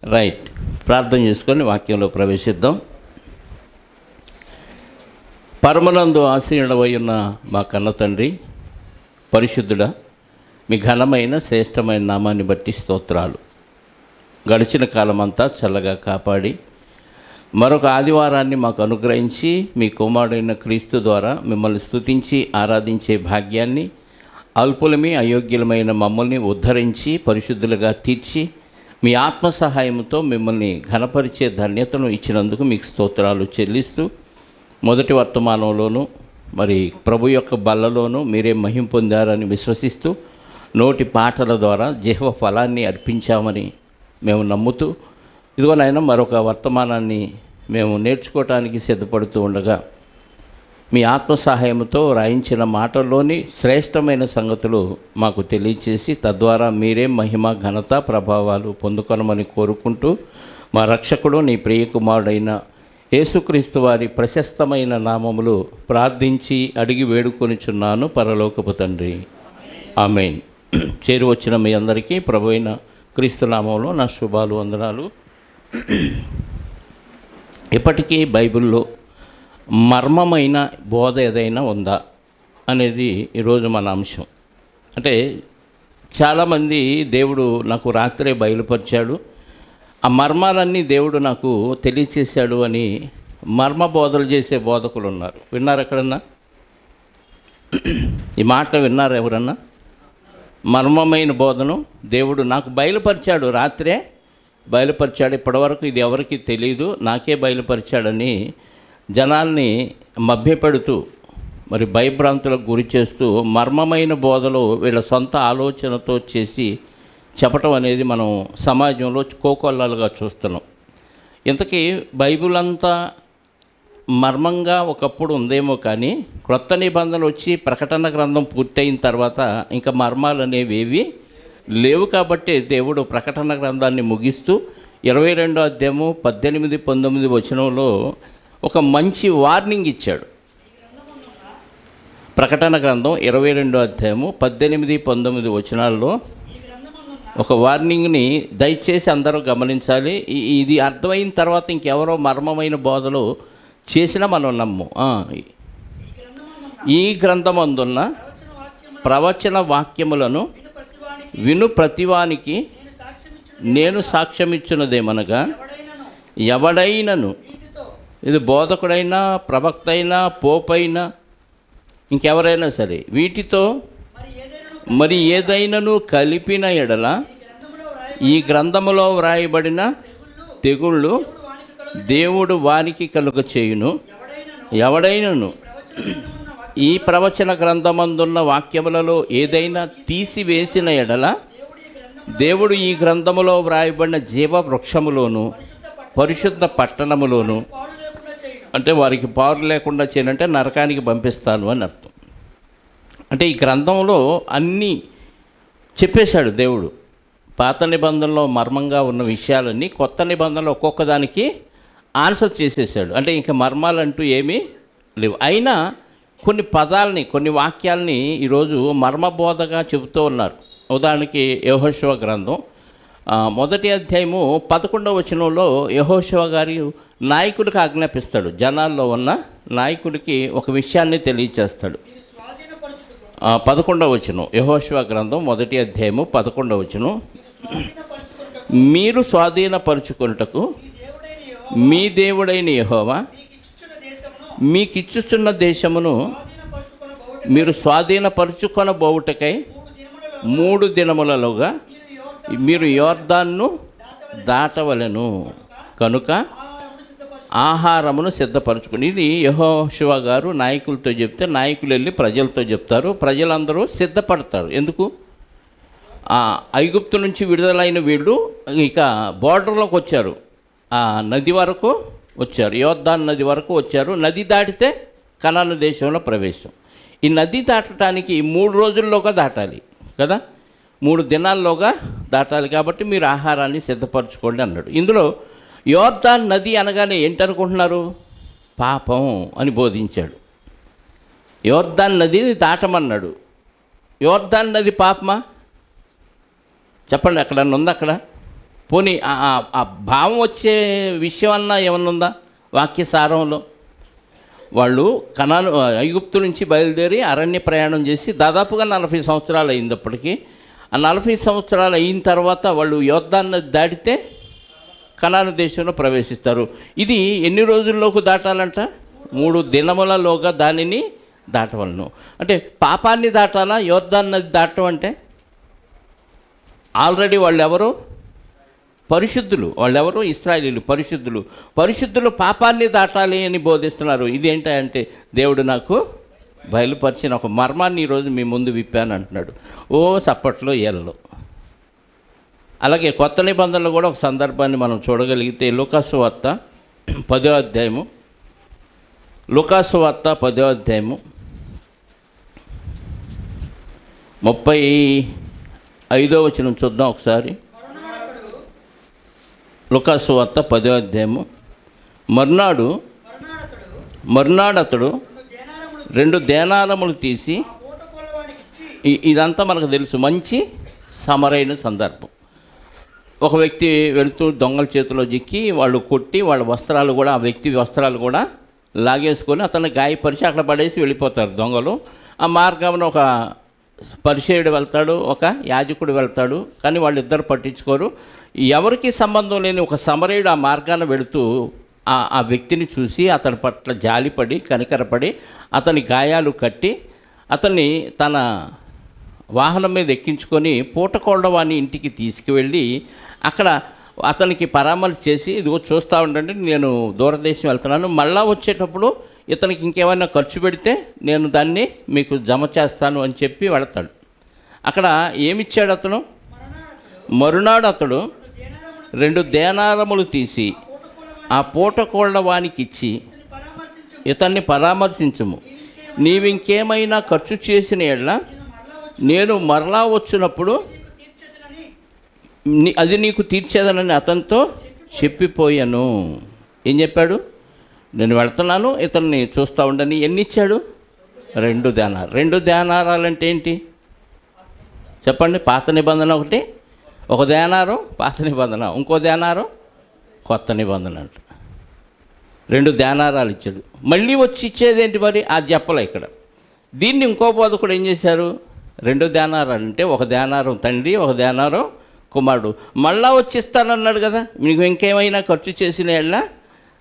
Right. ప్రార్థన చేసుకొని వాక్యంలో ప్రవేశిద్దాం. పరమనందు ఆశీనుడవై ఉన్న మా కన్న తండ్రి, పరిశుద్ధుడా, మీ ఘనమైన శ్రేష్టమైన నామాన్ని బట్టి స్తోత్రాలు. గడిచిన కాలమంతా చల్లగా కాపాడి మరొక ఆదివారాన్ని మాకు అనుగ్రహించి మీ కుమారుడైన క్రీస్తు ద్వారా మిమ్మల్ని స్తుతించి ఆరాధించే భాగ్యాన్ని, అల్పులమి అయోగ్యులమైన మమ్మల్ని ఉద్ధరించి పరిశుద్ధులుగా తీర్చి మీ ఆత్మ సహాయంతో మిమ్మల్ని ఘనపరిచే ధన్యతను ఇచ్చినందుకు మీకు స్తోత్రాలు చెల్లిస్తూ, మొదటి వర్తమానంలోనూ మరి ప్రభు యొక్క బల్లలోనూ మీరే మహిమ పొందారని విశ్వసిస్తూ నోటి పాటల ద్వారా జిహ్వ ఫలాన్ని అర్పించామని మేము నమ్ముతూ, ఇదిగో నాయన మరొక వర్తమానాన్ని మేము నేర్చుకోవటానికి సిద్ధపడుతూ ఉండగా మీ ఆత్మ సహాయంతో రాయించిన మాటల్లోని శ్రేష్టమైన సంగతులు మాకు తెలియచేసి తద్వారా మీరే మహిమ ఘనత ప్రభావాలు పొందుకొనమని కోరుకుంటూ, మా రక్షకుడు నీ ప్రియకుమారుడైన యేసుక్రీస్తు వారి ప్రశస్తమైన నామములు ప్రార్థించి అడిగి వేడుకొనిచున్నాను పరలోకపు తండ్రి, ఆమేన్. చేరి వచ్చిన మీ అందరికీ ప్రభు అయిన క్రీస్తు నామంలో నా శుభాలు వందనాలు. ఇప్పటికీ బైబిల్లో మర్మమైన బోధ ఏదైనా ఉందా అనేది ఈరోజు మన అంశం. అంటే చాలామంది దేవుడు నాకు రాత్రే బయలుపరిచాడు, ఆ మర్మాలన్నీ దేవుడు నాకు తెలియచేశాడు అని మర్మ బోధలు చేసే బోధకులు ఉన్నారు. విన్నారు ఎక్కడన్నా? ఈ మాట విన్నారు ఎవరన్నా? మర్మమైన బోధను దేవుడు నాకు బయలుపరిచాడు, రాత్రే బయలుపరిచాడు, ఇప్పటివరకు ఇది ఎవరికి తెలియదు, నాకే బయలుపరిచాడని జనాల్ని మభ్యపెడుతూ మరి భయభ్రాంతులకు గురి చేస్తూ మర్మమైన బోధలు వీళ్ళ సొంత ఆలోచనతో చేసి చెప్పటం అనేది మనం సమాజంలో కోకొల్లలుగా చూస్తున్నాం. ఇంతకీ బైబిల్ అంతా మర్మంగా ఒకప్పుడు ఉందేమో, కానీ క్రొత్త నిబంధనలు వచ్చి ప్రకటన గ్రంథం పూర్తయిన తర్వాత ఇంకా మర్మాలు అనేవి ఏవి లేవు. కాబట్టి దేవుడు ప్రకటన గ్రంథాన్ని ముగిస్తూ 22వ అధ్యాయము 18, 19 వచనంలో ఒక మంచి వార్నింగ్ ఇచ్చాడు. ప్రకటన గ్రంథం 22వ అధ్యాయము 18, 19 వచనాల్లో ఒక వార్నింగ్ని దయచేసి అందరూ గమనించాలి. ఇది అర్థమైన తర్వాత ఇంకెవరో మర్మమైన బోధలు చేసినా మనం నమ్ము. ఈ గ్రంథమందున్న ప్రవచన వాక్యములను విను ప్రతివానికి నేను సాక్ష్యమిచ్చున్నదేమనగా, ఎవడైనను, ఇది బోధకుడైనా ప్రవక్త అయినా పోపైనా ఇంకెవరైనా సరే, వీటితో మరి ఏదైనాను కలిపిన ఎడల ఈ గ్రంథములో వ్రాయబడిన తెగుళ్ళు దేవుడు వానికి కలుగ చేయును. ఎవడైనను ఈ ప్రవచన గ్రంథమందున్న వాక్యములలో ఏదైనా తీసివేసిన ఎడల దేవుడు ఈ గ్రంథములో వ్రాయబడిన జీవ వృక్షములోను పరిశుద్ధ పట్టణములోను, అంటే వారికి పారు లేకుండా చేయనంటే నరకానికి పంపిస్తాను అని అర్థం. అంటే ఈ గ్రంథంలో అన్నీ చెప్పేశాడు దేవుడు. పాత నిబంధనలో మర్మంగా ఉన్న విషయాలన్నీ కొత్త నిబంధనలో ఒక్కొక్క దానికి ఆన్సర్ చేసేసాడు. అంటే ఇంకా మర్మాలంటూ ఏమీ లేవు. అయినా కొన్ని పదాలని, కొన్ని వాక్యాలని ఈరోజు మర్మబోధగా చెబుతూ ఉన్నారు. ఉదాహరణకి యెహోషువ గ్రంథం 1వ అధ్యాయము 11వ వచనంలో యెహోషువ గారి నాయకుడికి ఆజ్ఞాపిస్తాడు. జనాల్లో ఉన్న నాయకుడికి ఒక విషయాన్ని తెలియచేస్తాడు. 11వ వచనం, యెహోషువ గ్రంథం 1వ అధ్యాయము 11వ వచనం, మీరు స్వాధీనపరుచుకొనుటకు మీ దేవుడైన యెహోవా మీకిచ్చుచున్న దేశమును మీరు స్వాధీనపరుచుకొనబోవుటకై 3 దినములలోగా మీరు యోర్దాన్ను దాటవలెను, కనుక ఆహారమును సిద్ధపరచుకుని. ఇది యెహోషువ గారు నాయకులతో చెప్తే, నాయకులు వెళ్ళి ప్రజలతో చెప్తారు. ప్రజలందరూ సిద్ధపడతారు. ఎందుకు? ఐగుప్తు నుంచి విడుదలైన వీళ్ళు ఇక బోర్డర్లోకి వచ్చారు, ఆ నది వరకు వచ్చారు, యోర్దాను నది వరకు వచ్చారు. నది దాటితే కనాను దేశంలో ప్రవేశం. ఈ నది దాటడానికి 3 రోజుల్లోగా దాటాలి కదా, 3 దినాల్లోగా దాటాలి. కాబట్టి మీరు ఆహారాన్ని సిద్ధపరచుకోండి అన్నాడు. ఇందులో యోర్దాను నది అనగానే ఏంటనుకుంటున్నారు? పాపం అని బోధించాడు. యోర్దాను నది దాటమన్నాడు. యోర్దాను నది పాపమా? చెప్పండి, ఎక్కడన్నా ఉందా? అక్కడ పోనీ ఆ భావం వచ్చే విషయం అన్నా ఏమన్నా ఉందా వాక్య సారంలో? వాళ్ళు ఐగుప్తు నుంచి బయలుదేరి అరణ్య ప్రయాణం చేసి దాదాపుగా 40 సంవత్సరాలు అయిందప్పటికీ. ఆ 40 సంవత్సరాలు అయిన తర్వాత వాళ్ళు యోర్దాను దాటితే కనాను దేశంలో ప్రవేశిస్తారు. ఇది ఎన్ని రోజుల్లోకి దాటాలంట? 3 దినములలోగా దానిని దాటవలను. అంటే పాపాన్ని దాటాలా యోర్దాను నది దాటం అంటే? ఆల్రెడీ వాళ్ళు ఎవరు? పరిశుద్ధులు. వాళ్ళెవరు? ఇశ్రాయేలీయులు, పరిశుద్ధులు పాపాన్ని దాటాలి అని బోధిస్తున్నారు. ఇదేంటంటే దేవుడు నాకు బయలుపరిచిన ఒక మర్మాన్ని ఈరోజు మీ ముందు విప్పాను అంటున్నాడు. సప్పట్లో ఏళ్ళు. అలాగే కొత్త నిబంధనలు కూడా ఒక సందర్భాన్ని మనం చూడగలిగితే లూకాసు వార్త 10వ అధ్యాయము 35వ వచనం చూద్దాం ఒకసారి. లూకాసు వార్త 10వ అధ్యాయము. మర్నాడు అతడు 2 దేనారములు తీసి, ఇదంతా మనకు తెలుసు, మంచి సమరైన సందర్భం. ఒక వ్యక్తి వెళుతూ దొంగల చేతిలో చిక్కి వాళ్ళు కొట్టి వాళ్ళ వస్త్రాలు కూడా, ఆ వ్యక్తి వస్త్రాలు కూడా లాగేసుకొని అతన్ని గాయపరిచి అక్కడ పడేసి వెళ్ళిపోతారు దొంగలు. ఆ మార్గంలో ఒక పరిసయ్యుడు వెళ్తాడు, ఒక యాజకుడు వెళ్తాడు, కానీ వాళ్ళిద్దరు పట్టించుకోరు. ఎవరికి సంబంధం లేని ఒక సమరయుడు ఆ మార్గాన వెళుతూ ఆ వ్యక్తిని చూసి అతని పట్ల జాలిపడి కనికరపడి అతని గాయాలు కట్టి అతన్ని తన వాహనం మీద ఎక్కించుకొని పూటకోళ్ళవాని ఇంటికి తీసుకువెళ్ళి అక్కడ అతనికి పరామర్శ చేసి, ఇదిగో చూస్తూ ఉండండి, నేను దూరదేశం వెళ్తున్నాను, మళ్ళా వచ్చేటప్పుడు ఇతనికి ఇంకేమైనా ఖర్చు పెడితే నేను దాన్ని మీకు జమ చేస్తాను అని చెప్పి వెళతాడు. అక్కడ ఏమిచ్చాడు అతను? మరునాడు అతడు 2 దేనారములు తీసి ఆ పూటకోళ్ళ వానికి ఇచ్చి, ఇతన్ని పరామర్శించుము, నీవింకేమైనా ఖర్చు చేసిన ఎడ్ల నేను మరలా వచ్చినప్పుడు అది నీకు తీర్చేదనని అతనితో చెప్పిపోయాను. ఏం చెప్పాడు? నేను వెళ్తున్నాను, ఇతన్ని చూస్తూ ఉండని. ఎన్ని ఇచ్చాడు? 2 దేనారాలు. 2 దేనారాలు అంటే ఏంటి చెప్పండి? పాత నిబంధన ఒకటి, ఒక దేనారం పాత నిబంధన, ఇంకో దేనారం కొత్త నిబంధన అంట. 2 దేనారాలు ఇచ్చాడు. మళ్ళీ వచ్చి ఇచ్చేదేంటి మరి? అది చెప్పలే ఇక్కడ. దీన్ని ఇంకో బోధకుడు ఏం చేశారు? 2 దేనారాలు అంటే ఒక దేనారం తండ్రి, ఒక దేనారం కుమారుడు. మళ్ళా వచ్చి ఇస్తానన్నాడు కదా, మీకు ఇంకేమైనా ఖర్చు చేసిన ఎళ్ళ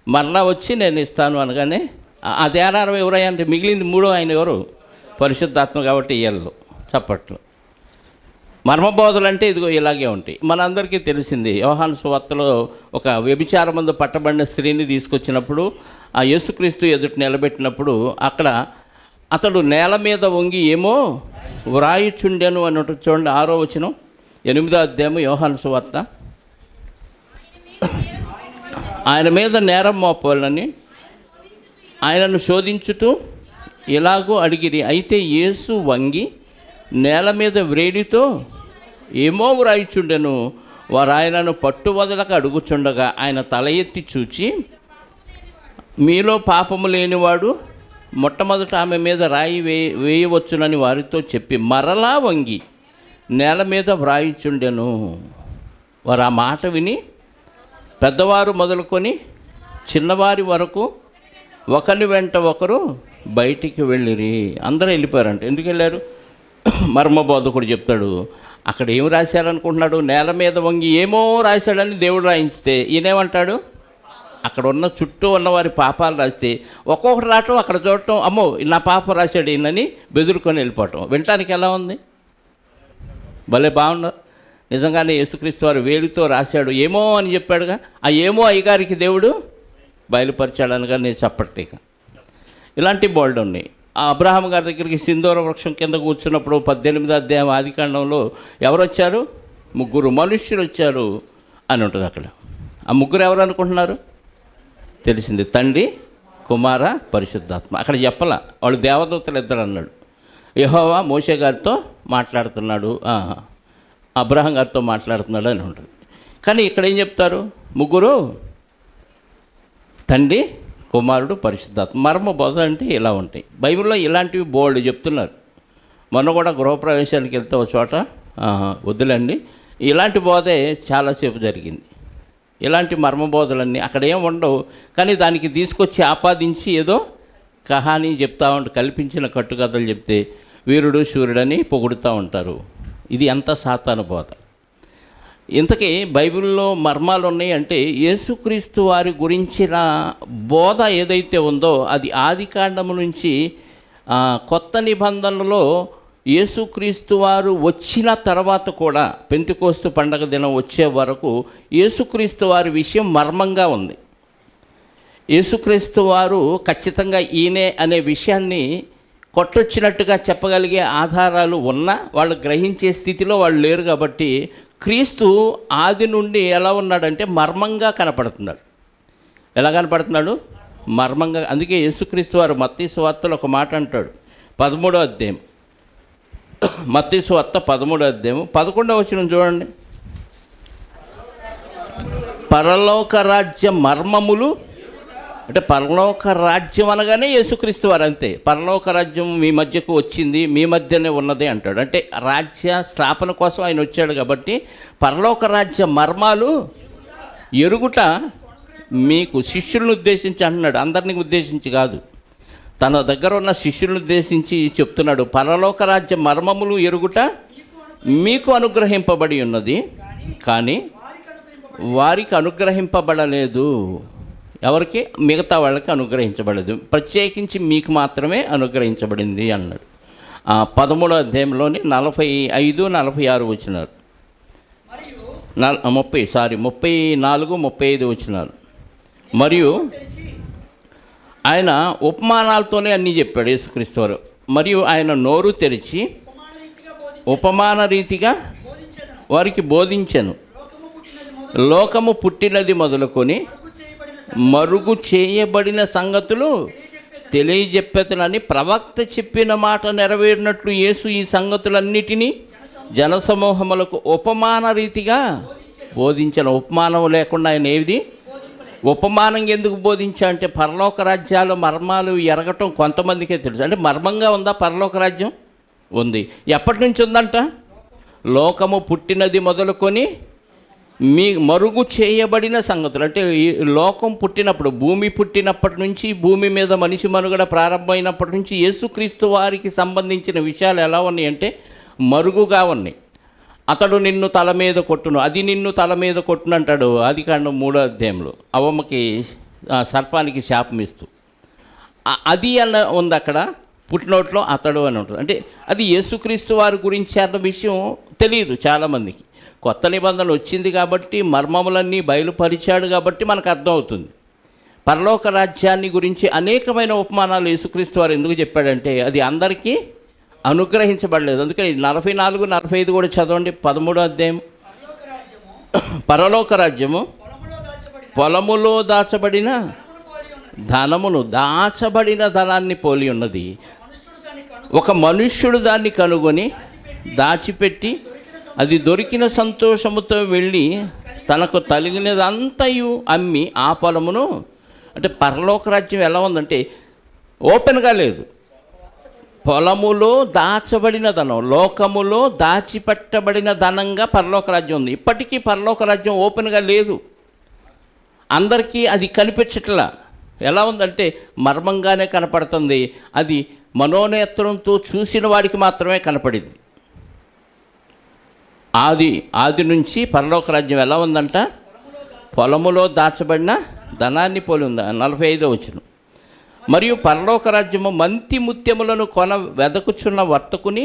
మరలా వచ్చి నేను ఇస్తాను అనగానే ఆ దేనారం ఎవరయ్యా అంటే మిగిలింది 3 ఆయన ఎవరు? పరిశుద్ధాత్మ. కాబట్టి ఇయ్యలు చప్పట్లు. మర్మబోధలు అంటే ఇదిగో ఇలాగే ఉంటాయి. మనందరికీ తెలిసింది, యోహాను సువార్తలో ఒక వ్యభిచారమందు పట్టబడిన స్త్రీని తీసుకొచ్చినప్పుడు ఆ యేసుక్రీస్తు ఎదుట నిలబెట్టినప్పుడు అక్కడ అతడు నేల మీద వంగి ఏమో వ్రాయిచుండెను అని ఉంటుంది చూడండి. 6వ వచనం 8వ అధ్యాయం యోహాను సువార్త. ఆయన మీద నేరం మోపాలని ఆయనను శోధించుతూ ఇలాగూ అడిగిరి. అయితే యేసు వంగి నేల మీద వ్రేడితో ఏమో వ్రాయిచుండెను. వారు ఆయనను పట్టు వదలక అడుగుచుండగా ఆయన తల ఎత్తి చూచి, మీలో పాపము లేనివాడు మొట్టమొదట ఆమె మీద రాయి వేయవచ్చునని వారితో చెప్పి మరలా వంగి నేల మీద వ్రాయిచుండెను. వారు ఆ మాట విని పెద్దవారు మొదలుకొని చిన్నవారి వరకు ఒకరి వెంట ఒకరు బయటికి వెళ్ళిరి. అందరూ వెళ్ళిపోయారంట. ఎందుకు వెళ్ళారు? మర్మబోధకుడు చెప్తాడు, అక్కడ ఏం రాశారనుకుంటున్నాడు? నేల మీద వంగి ఏమో రాశాడని దేవుడు రాయించితే ఈయనేమంటాడు? అక్కడ ఉన్న చుట్టూ ఉన్నవారి పాపాలు రాస్తే ఒక్కొక్కటి రావటం, అక్కడ చూడటం, అమ్మో నా పాపం రాశాడు ఈయనని బెదురుకొని వెళ్ళిపోవటం. వినటానికి ఎలా ఉంది? భలే బాగున్నారు. నిజంగానే యేసుక్రీస్తు వారు వేలితో రాశాడు, ఏమో అని చెప్పాడుగా. ఆ ఏమో అయ్యగారికి దేవుడు బయలుపరిచాడు అనగా నేను చెప్పట్లేక. ఇలాంటి బోల్డ్ ఉన్నాయి. ఆ అబ్రహాం గారి దగ్గరికి సింధూర వృక్షం కింద కూర్చున్నప్పుడు 18వ అధ్యాయం ఆదికాండంలో ఎవరు వచ్చారు? 3 మనుష్యులు వచ్చారు అని ఉంటుంది అక్కడ. ఆ 3 ఎవరు అనుకుంటున్నారు? తెలిసింది, తండ్రి, కుమార, పరిశుద్ధాత్మ. అక్కడ చెప్పాల, వాళ్ళు దేవదూతలు 2 అన్నాడు. యెహోవా మోషే గారితో మాట్లాడుతున్నాడు, అబ్రహాం గారితో మాట్లాడుతున్నాడు అని ఉంటుంది. కానీ ఇక్కడ ఏం చెప్తారు? 3 తండ్రి, కుమారుడు, పరిశుద్ధాత్మ. మర్మ బోధ అంటే ఇలా ఉంటాయి. బైబిల్లో ఇలాంటివి బోల్డ్ చెప్తున్నారు. మొన్న కూడా గృహప్రవేశానికి వెళ్తే ఒక చోట వద్దులండి, ఇలాంటి బోధే చాలాసేపు జరిగింది. ఇలాంటి మర్మబోధలన్నీ అక్కడ ఏం ఉండవు, కానీ దానికి తీసుకొచ్చి ఆపాదించి ఏదో కహానీ చెప్తా ఉంటారు, కల్పించిన కట్టుకథలు చెప్తే వీరుడు శూరుడని పొగుడుతూ ఉంటారు. ఇది ఎంత సాతాను బోధ. ఇంతకీ బైబిల్లో మర్మాలు ఉన్నాయి అంటే యేసుక్రీస్తు వారి గురించిన బోధ ఏదైతే ఉందో అది ఆదికాండము నుంచి కొత్త నిబంధనలో యేసుక్రీస్తు వారు వచ్చిన తర్వాత కూడా పెంతెకోస్తు పండగ దినం వచ్చే వరకు యేసుక్రీస్తు వారి విషయం మర్మంగా ఉంది. యేసుక్రీస్తు వారు ఖచ్చితంగా ఈయనే అనే విషయాన్ని కొట్టొచ్చినట్టుగా చెప్పగలిగే ఆధారాలు ఉన్నా వాళ్ళు గ్రహించే స్థితిలో వాళ్ళు లేరు. కాబట్టి క్రీస్తు ఆది నుండి ఎలా ఉన్నాడంటే మర్మంగా కనపడుతున్నాడు. ఎలా కనపడుతున్నాడు? మర్మంగా. అందుకే యేసుక్రీస్తు వారు మత్తయి సువార్తలో ఒక మాట అంటాడు, 13వ అధ్యాయం, మత్తయి సువార్త 13వ అధ్యాయం 11వ వచనం చూడండి. పరలోక రాజ్య మర్మములు అంటే పరలోక రాజ్యం అనగానే యేసుక్రీస్తు వారు అంతే. పరలోక రాజ్యం మీ మధ్యకు వచ్చింది, మీ మధ్యనే ఉన్నది అంటాడు. అంటే రాజ్య స్థాపన కోసం ఆయన వచ్చాడు. కాబట్టి పరలోక రాజ్య మర్మాలు ఎరుగుట మీకు శిష్యులను ఉద్దేశించి అంటున్నాడు, అందరినీ ఉద్దేశించి కాదు, తన దగ్గర ఉన్న శిష్యులను ఉద్దేశించి చెప్తున్నాడు. పరలోక రాజ్య మర్మములు ఎరుగుట మీకు అనుగ్రహింపబడి ఉన్నది, కానీ వారికి అనుగ్రహింపబడలేదు. ఎవరికి? మిగతా వాళ్ళకి అనుగ్రహించబడదు, ప్రత్యేకించి మీకు మాత్రమే అనుగ్రహించబడింది అన్నాడు. 13వ అధ్యాయంలోని 45, 46 వచనాలు, 34, 35 వచనాలు. మరియు ఆయన ఉపమానాలతోనే అన్నీ చెప్పాడు యేసుక్రీస్తు వారు. మరియు ఆయన నోరు తెరిచి ఉపమాన రీతిగా వారికి బోధించెను. లోకము పుట్టినది మొదలుకొని మరుగు చేయబడిన సంగతులు తెలియజెప్పెతనని ప్రవక్త చెప్పిన మాట నెరవేరినట్లు యేసు ఈ సంగతులన్నిటినీ జనసమూహములకు ఉపమాన రీతిగా బోధించను. ఉపమానం లేకుండా ఆయన ఏది ఉపమానం ఎందుకు బోధించా అంటే పరలోక రాజ్యాలు మర్మాలు ఎరగటం కొంతమందికే తెలుసు. అంటే మర్మంగా ఉందా పరలోక రాజ్యం? ఉంది. ఎప్పటి నుంచి ఉందంట? లోకము పుట్టినది మొదలుకొని మీ మరుగు చేయబడిన సంగతులు. అంటే ఈ లోకం పుట్టినప్పుడు, భూమి పుట్టినప్పటి నుంచి, భూమి మీద మనిషి మనుగడ ప్రారంభమైనప్పటి నుంచి యేసుక్రీస్తు వారికి సంబంధించిన విషయాలు ఎలా ఉన్నాయి అంటే మరుగుగా ఉన్నాయి. అతడు నిన్ను తల మీద కొట్టును, అది నిన్ను తల మీద కొట్టును అంటాడు ఆదికాండం 3వ అధ్యాయంలో, అవ్వమ్మకి సర్పానికి శాపం ఇస్తూ. అది అన్న ఉంది అక్కడ, పుట్టినోట్లో అతడు అని ఉంటుంది. అంటే అది యేసుక్రీస్తు వారి గురించి అన్న విషయం తెలియదు చాలామందికి. కొత్త నిబంధన వచ్చింది కాబట్టి, మర్మములన్నీ బయలుపరిచాడు కాబట్టి మనకు అర్థమవుతుంది. పరలోక రాజ్యాన్ని గురించి అనేకమైన ఉపమానాలు యేసుక్రీస్తు వారు ఎందుకు చెప్పాడంటే అది అందరికీ అనుగ్రహించబడలేదు. అందుకే 44, 45 కూడా చదవండి. 13వ అధ్యాయం. పరలోక రాజ్యము పొలములో దాచబడిన ధనమును, దాచబడిన ధనాన్ని పోలి ఉన్నది. ఒక మనుష్యుడు దాన్ని కనుగొని దాచిపెట్టి అది దొరికిన సంతోషముతో వెళ్ళి తనకు తగినదంతయు అమ్మి ఆ పొలమును. అంటే పరలోక రాజ్యం ఎలా ఉందంటే ఓపెన్గా లేదు. పొలములో దాచబడిన ధనం, లోకములో దాచిపెట్టబడిన ధనంగా పరలోక రాజ్యం ఉంది. ఇప్పటికీ పరలోక రాజ్యం ఓపెన్గా లేదు, అందరికీ అది కనిపించట్లా. ఎలా ఉందంటే మర్మంగానే కనపడుతుంది. అది మనోనేత్రంతో చూసిన వాడికి మాత్రమే కనపడింది. ఆది నుంచి పరలోక రాజ్యం ఎలా ఉందంట? పొలములో దాచబడిన ధనాన్ని పోలి ఉంది. 45వ వచనం. మరియు పరలోక రాజ్యము మంతి ముత్యములను వెదకుచున్న వర్తకుని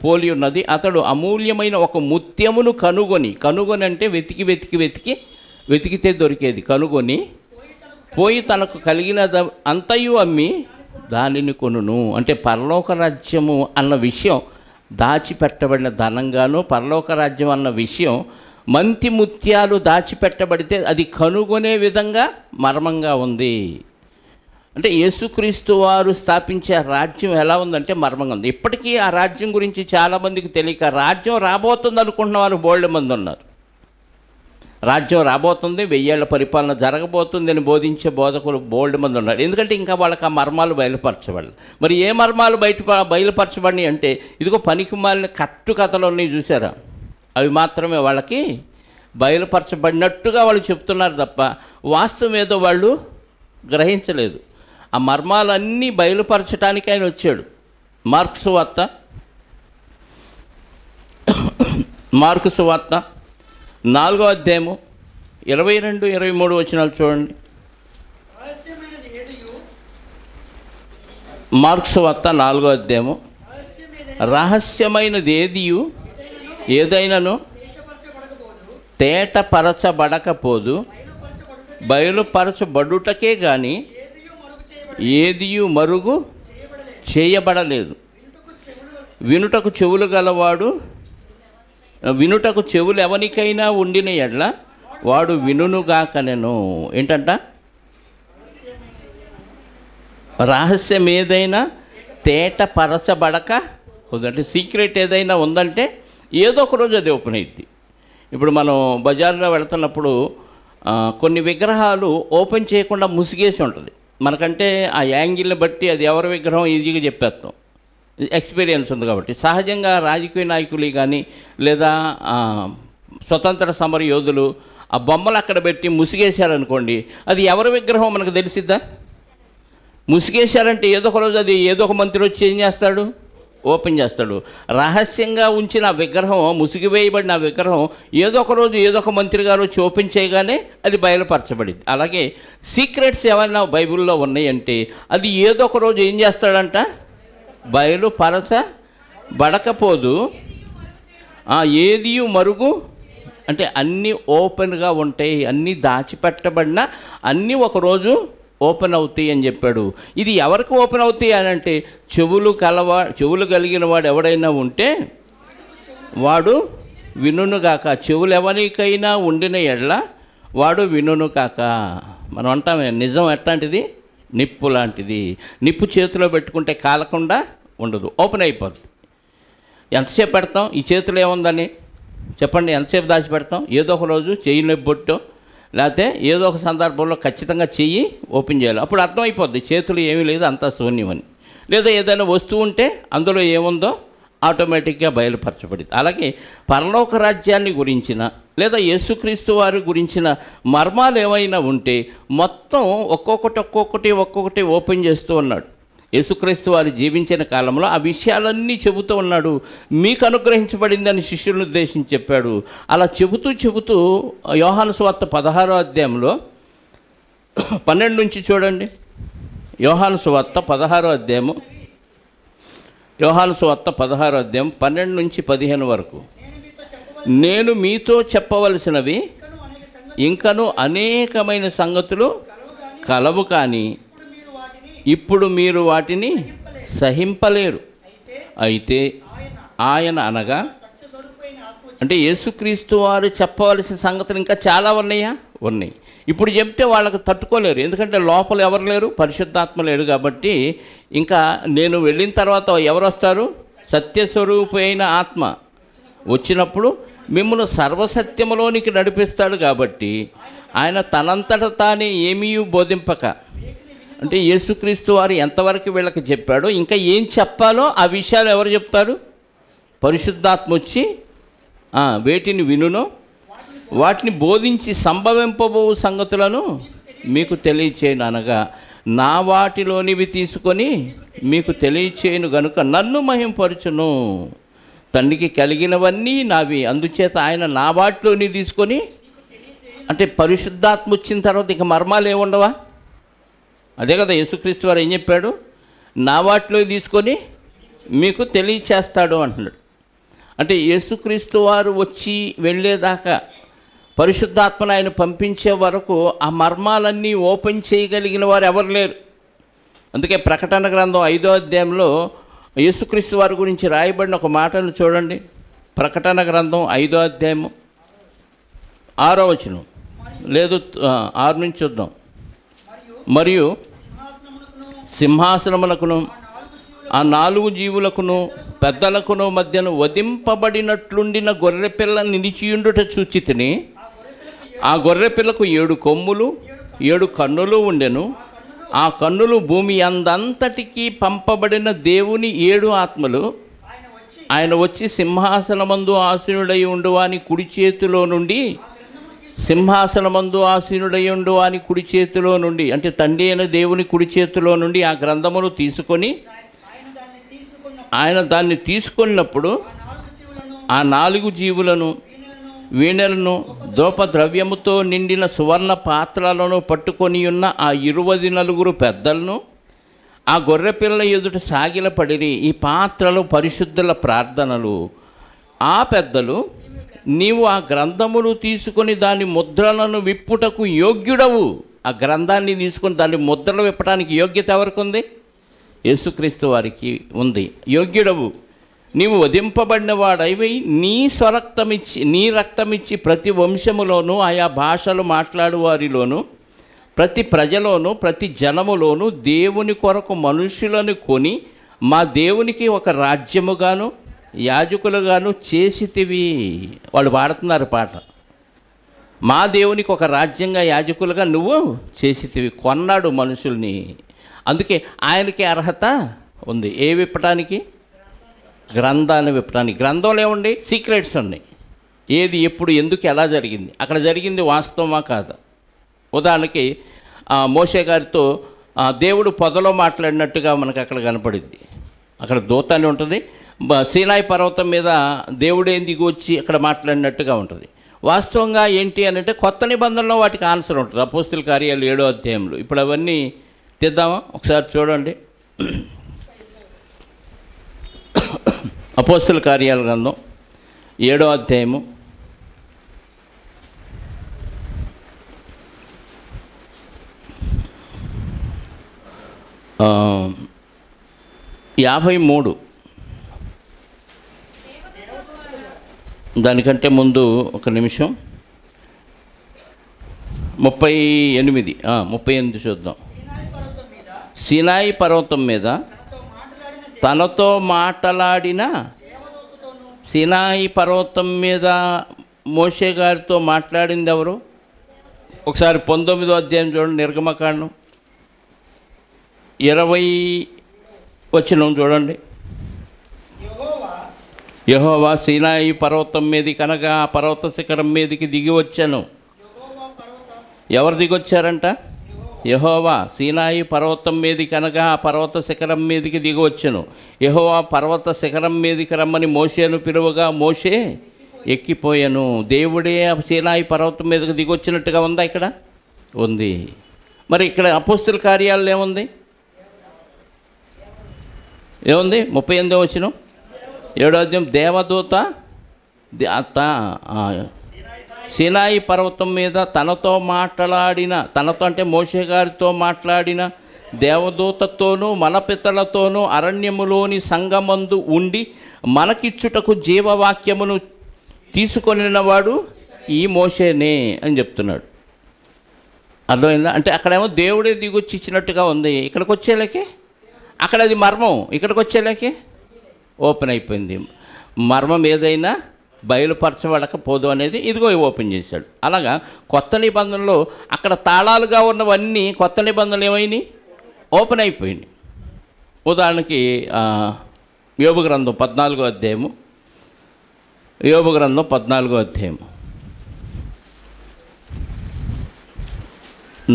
పోలి ఉన్నది. అతడు అమూల్యమైన ఒక ముత్యమును కనుగొని అంటే వెతికితే దొరికేది, కనుగొని పోయి తనకు కలిగిన అంతయు అమ్మి దానిని కొనును. అంటే పరలోక రాజ్యము అన్న విషయం దాచిపెట్టబడిన ధనంగాను, పరలోక రాజ్యం అన్న విషయం మంతి ముత్యాలు దాచిపెట్టబడితే అది కనుగొనే విధంగా మర్మంగా ఉంది. అంటే యేసుక్రీస్తు వారు స్థాపించే రాజ్యం ఎలా ఉందంటే మర్మంగా ఉంది. ఇప్పటికీ ఆ రాజ్యం గురించి చాలామందికి తెలియక రాజ్యం రాబోతుంది అనుకుంటున్న వారు బోల్డ్ మంది ఉన్నారు. రాజ్యం రాబోతుంది, 1000 ఏళ్ల పరిపాలన జరగబోతుంది అని బోధించే బోధకులు బోల్డ్ మంది ఉన్నారు. ఎందుకంటే ఇంకా వాళ్ళకి ఆ మర్మాలు బయలుపరచబడాలి. మరి ఏ మర్మాలు బయలుపరచబడినాయి అంటే ఇదిగో పనికి మాలిన కట్టు కథలు ఉన్నాయి చూసారా? అవి మాత్రమే వాళ్ళకి బయలుపరచబడినట్టుగా వాళ్ళు చెప్తున్నారు తప్ప వాస్తవం ఏదో వాళ్ళు గ్రహించలేదు. ఆ మర్మాలన్నీ బయలుపరచడానికి ఆయన వచ్చాడు. మార్కు సువార్త 4వ అధ్యాయము 22, 23 వచనాలు చూడండి. మార్కు సువార్త 4వ అధ్యాయము, రహస్యమైనది ఏదైనాను తేటపరచబడకపోదు, బయలుపరచబడుటకే గాని ఏదియు మరుగు చేయబడలేదు. వినుటకు చెవులు ఎవరికైనా ఉండిన ఎడ్ల వాడు వినుగాకనెను. ఏంటంట? రహస్యం ఏదైనా తేటపరచబడక అంటే సీక్రెట్ ఏదైనా ఉందంటే ఏదో ఒక రోజు అది ఓపెన్ అయింది. ఇప్పుడు మనం బజార్లో వెళ్తున్నప్పుడు కొన్ని విగ్రహాలు ఓపెన్ చేయకుండా ముసిగేసి ఉంటుంది. మనకంటే ఆ యాంగిల్ని బట్టి అది ఎవరి విగ్రహం ఈజీగా చెప్పేస్తాం, ఎక్స్పీరియన్స్ ఉంది కాబట్టి. సహజంగా రాజకీయ నాయకులు కానీ లేదా స్వతంత్ర సమర యోధులు ఆ బొమ్మలు అక్కడ పెట్టి ముసిగేశారనుకోండి, అది ఎవరి విగ్రహం మనకు తెలిసిద్దా? ముసిగేశారంటే ఏదో ఒక రోజు అది ఏదో ఒక మంత్రి వచ్చి ఏం చేస్తాడు? ఓపెన్ చేస్తాడు. రహస్యంగా ఉంచిన ఆ విగ్రహం, ముసిగివేయబడిన ఆ విగ్రహం ఏదో ఒక రోజు ఏదో ఒక మంత్రి గారు వచ్చి ఓపెన్ చేయగానే అది బయలుపరచబడింది. అలాగే సీక్రెట్స్ ఏమైనా బైబిల్లో ఉన్నాయంటే అది ఏదో ఒక రోజు ఏం చేస్తాడంట? బయలుపరచబడకపోదు. ఏది మరుగు అంటే అన్నీ ఓపెన్గా ఉంటాయి, అన్నీ దాచిపెట్టబడిన అన్నీ ఒకరోజు ఓపెన్ అవుతాయి అని చెప్పాడు. ఇది ఎవరికి ఓపెన్ అవుతాయి అని అంటే చెవులు కలిగిన వాడు ఎవడైనా ఉంటే వాడు వినుగాక. చెవులు ఎవరికైనా ఉండిన ఎడ్ల వాడు వినుగాక. మనం అంటామే నిజం ఎట్లాంటిది? నిప్పు లాంటిది. నిప్పు చేతిలో పెట్టుకుంటే కాలకుండా ఉండదు, ఓపెన్ అయిపోద్ది. ఎంతసేపు పెడతాం? ఈ చేతిలో ఏముందని చెప్పండి, ఎంతసేపు దాచిపెడతాం? ఏదో ఒక రోజు చెయ్యి నొబ్బొట్టో లేకపోతే ఏదో ఒక సందర్భంలో ఖచ్చితంగా చెయ్యి ఓపెన్ చేయాలి. అప్పుడు అర్థమైపోద్ది చేతులు ఏమీ లేదు, అంతా శూన్యమని. లేదా ఏదైనా వస్తువు ఉంటే అందులో ఏముందో ఆటోమేటిక్గా బయలుపరచబడింది. అలాగే పరలోక రాజ్యాన్ని గురించిన లేదా యేసుక్రీస్తు వారి గురించిన మర్మాలు ఏమైనా ఉంటే మొత్తం ఒక్కొక్కటి ఓపెన్ చేస్తూ ఉన్నాడు. యేసుక్రీస్తు వారు జీవించిన కాలంలో ఆ విషయాలన్నీ చెబుతూ ఉన్నాడు. మీకు అనుగ్రహించబడిందని శిష్యులను ఉద్దేశించి చెప్పాడు. అలా చెబుతూ యోహాను సువార్త 16వ అధ్యాయంలో 12 నుంచి చూడండి. యోహాను సువార్త 16వ అధ్యాయము, 12 నుంచి 15 వరకు. నేను మీతో చెప్పవలసినవి ఇంకను అనేకమైన సంగతులు కలవు, కానీ ఇప్పుడు మీరు వాటిని సహింపలేరు. అయితే ఆయన అనగా అంటే యేసుక్రీస్తు వారు చెప్పవలసిన సంగతులు ఇంకా చాలా ఉన్నాయి. ఇప్పుడు చెప్తే వాళ్ళకు తట్టుకోలేరు, ఎందుకంటే లోపల ఎవరు లేరు, పరిశుద్ధాత్మ లేడు. కాబట్టి ఇంకా నేను వెళ్ళిన తర్వాత ఎవరు వస్తారు? సత్యస్వరూపైన ఆత్మ వచ్చినప్పుడు మిమ్మల్ని సర్వసత్యములోనికి నడిపిస్తాడు. కాబట్టి ఆయన తనంతట తానే ఏమీ బోధింపక, అంటే యేసుక్రీస్తు వారు ఎంతవరకు వీళ్ళకి చెప్పాడో ఇంకా ఏం చెప్పాలో ఆ విషయాలు ఎవరు చెప్తారు? పరిశుద్ధాత్మ వచ్చి వేటిని వినునో వాటిని బోధించి సంభవింపబో సంగతులను మీకు తెలియచేయను అనగా, నా వాటిలోనివి తీసుకొని మీకు తెలియచేయను గనుక నన్ను మహింపరచును. తండ్రికి కలిగినవన్నీ నావి, అందుచేత ఆయన నా వాటిలోని తీసుకొని, అంటే పరిశుద్ధాత్మ వచ్చిన తర్వాత ఇక మర్మాలు ఏముండవా? అదే కదా యేసుక్రీస్తు వారు ఏం చెప్పాడు? నా వాటిలో తీసుకొని మీకు తెలియచేస్తాడు అంటున్నాడు. అంటే యేసుక్రీస్తు వారు వచ్చి వెళ్ళేదాకా, పరిశుద్ధాత్మను ఆయన పంపించే వరకు ఆ మర్మాలన్నీ ఓపెన్ చేయగలిగిన వారు ఎవరు లేరు. అందుకే ప్రకటన గ్రంథం 5వ అధ్యాయంలో యేసుక్రీస్తు వారి గురించి రాయబడిన ఒక మాటను చూడండి. ప్రకటన గ్రంథం 5వ అధ్యాయము 6వ వచనం, లేదు 6 నుంచి చూద్దాం. మరియు సింహాసనములకును ఆ 4 జీవులకును పెద్దలకును మధ్యను వధింపబడినట్లుండిన గొర్రెపిల్ల నిలిచియుండుట చూచితిని. ఆ గొర్రెపిల్లకు 7 కొమ్ములు 7 కన్నులు ఉండెను. ఆ కన్నులు భూమి అందంతటికీ పంపబడిన దేవుని 7 ఆత్మలు ఆయన వచ్చి సింహాసనమందు ఆసీనుడై ఉండువాని కుడి చేతిలో నుండి, సింహాసనమందు ఆసీనుడై ఉండువాని కుడి చేతిలో నుండి అంటే తండ్రి అయిన దేవుని కుడి చేతిలో నుండి ఆ గ్రంథమును తీసుకొని ఆయన దాన్ని తీసుకున్నప్పుడు ఆ 4 జీవులను, వీణలను, ధూపద్రవ్యముతో నిండిన సువర్ణ పాత్రలను పట్టుకొని ఉన్న ఆ 24 పెద్దలను ఆ గొర్రెపిల్ల ఎదుట సాగిలపడిరి. ఈ పాత్రలు పరిశుద్ధుల ప్రార్థనలు. ఆ పెద్దలు, నీవు ఆ గ్రంథమును తీసుకొని దాని ముద్రలను విప్పుటకు యోగ్యుడవు. ఆ గ్రంథాన్ని తీసుకొని దాని ముద్రలు విప్పడానికి యోగ్యత ఎవరికి ఉంది? యేసుక్రీస్తు వారికి ఉంది. యోగ్యుడవు. నీవు వధింపబడిన వాడైవై నీ రక్తమిచ్చి ప్రతి వంశములోనూ, ఆయా భాషలు మాట్లాడు వారిలోనూ, ప్రతి ప్రజలోనూ, ప్రతి జనములోనూ దేవుని కొరకు మనుషులను కొని మా దేవునికి ఒక రాజ్యముగాను యాజకులుగాను చేసితివి. వాళ్ళు పాడుతున్నారు పాట. మా దేవునికి ఒక రాజ్యంగా యాజకులుగా నువ్వు చేసితివి. కొన్నాడు మనుషుల్ని. అందుకే ఆయనకి అర్హత ఉంది. ఏ విప్పటానికి? గ్రంథాన్ని విప్పటానికి. గ్రంథంలో ఏముంది? సీక్రెట్స్ ఉన్నాయి. ఏది, ఎప్పుడు, ఎందుకు, ఎలా జరిగింది, అక్కడ జరిగింది వాస్తవమా కాదా? ఉదాహరణకి మోషే గారితో దేవుడు పొదలో మాట్లాడినట్టుగా మనకు అక్కడ కనపడింది. అక్కడ దూత అని ఉంటుంది. సీనాయి పర్వతం మీద దేవుడే దిగి వచ్చి అక్కడ మాట్లాడినట్టుగా ఉంటుంది. వాస్తవంగా ఏంటి అని అంటే కొత్త నిబంధనలో వాటికి ఆన్సర్ ఉంటుంది. అపోస్తుల కార్యాలు 7వ అధ్యాయంలో. ఇప్పుడు అవన్నీ తీద్దామా? ఒకసారి చూడండి. అపోస్తుల కార్యాల గ్రంథం 7వ అధ్యాయము 53. దానికంటే ముందు ఒక నిమిషం. 38 చూద్దాం. సీనాయి పర్వతం మీద తనతో మాట్లాడిన, సీనాయి పర్వతం మీద మోషే గారితో మాట్లాడింది ఎవరు? ఒకసారి 19వ అధ్యాయం చూడండి. నిర్గమకాండం 20 వచనం చూడండి. యెహోవా సీనాయి పర్వతం మీది కనగా ఆ పర్వత శిఖరం మీదకి దిగి వచ్చాను. ఎవరు దిగొచ్చారంట? యెహోవా సీనాయి పర్వతం మీది కనగా ఆ పర్వత శిఖరం మీదకి దిగి వచ్చాను. యెహోవా పర్వత శిఖరం మీదకి రమ్మని మోషేను పిలువగా మోషే ఎక్కిపోయాను. దేవుడే సీనాయి పర్వతం మీదకి దిగి వచ్చినట్టుగా ఉందా? ఇక్కడ ఉంది. మరి ఇక్కడ అపోస్తుల కార్యాలలో ఏముంది? 38వ వచనం 7వ అధ్యాయం. దేవదూత సీనాయి పర్వతం మీద తనతో మాట్లాడిన, తనతో అంటే మోషే గారితో మాట్లాడిన దేవదూతతోనూ మన పితలతోనూ అరణ్యములోని సంగమందు ఉండి మనకిచ్చుటకు జీవవాక్యమును తీసుకొనినవాడు ఈ మోషేనే అని చెప్తున్నాడు. అర్థమైందా? అంటే అక్కడేమో దేవుడే దిగొచ్చి ఇచ్చినట్టుగా ఉంది. ఇక్కడికి వచ్చేలేకే అక్కడ అది మర్మం, ఇక్కడికి వచ్చేలేకే ఓపెన్ అయిపోయింది. మర్మం ఏదైనా బయలుపరచబడకపోదు అనేది ఇదిగో ఓపెన్ చేశాడు. అలాగా కొత్త నిబంధనలో అక్కడ తాళాలుగా ఉన్నవన్నీ కొత్త నిబంధనలు ఏమైనాయి? ఓపెన్ అయిపోయినాయి. ఉదాహరణకి యోబు గ్రంథం 14వ అధ్యాయము, యోబు గ్రంథం 14వ అధ్యాయము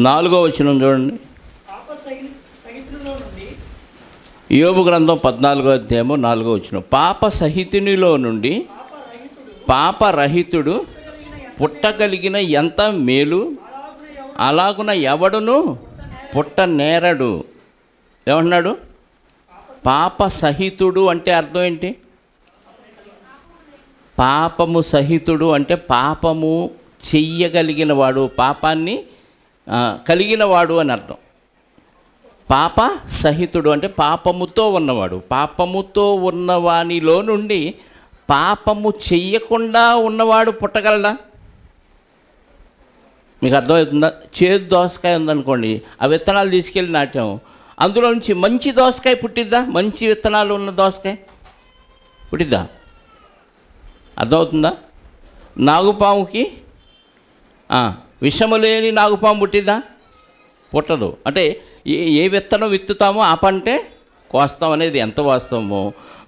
4వ వచనం చూడండి. యోబు గ్రంథం 14వ అధ్యాయము 4వ వచనం. పాప సహితునిలో నుండి పాపరహితుడు పుట్టగలిగిన ఎంత మేలు, అలాగున ఎవడును పుట్టనేరడు. ఏమన్నాడు? పాప సహితుడు అంటే అర్థం ఏంటి? పాపము సహితుడు అంటే పాపము చెయ్యగలిగిన వాడు, పాపాన్ని కలిగిన వాడు అని అర్థం. పాప సహితుడు అంటే పాపముతో ఉన్నవాడు. పాపముతో ఉన్నవానిలో నుండి పాపము చెయ్యకుండా ఉన్నవాడు పుట్టగలడా? మీకు అర్థమవుతుందా? చేదు దోసకాయ ఉందనుకోండి, ఆ విత్తనాలు తీసుకెళ్ళి నాటాం, అందులో నుంచి మంచి దోసకాయ పుట్టిద్దా? మంచి విత్తనాలు ఉన్న దోసకాయ పుట్టిద్దా? అర్థమవుతుందా? నాగుపాముకి విషము లేని నాగుపాము పుట్టిద్దా? పుట్టదు. అంటే ఏ విత్తనం విత్తుతామో ఆ పంటే కోస్తాం అనేది ఎంత వాస్తవమో,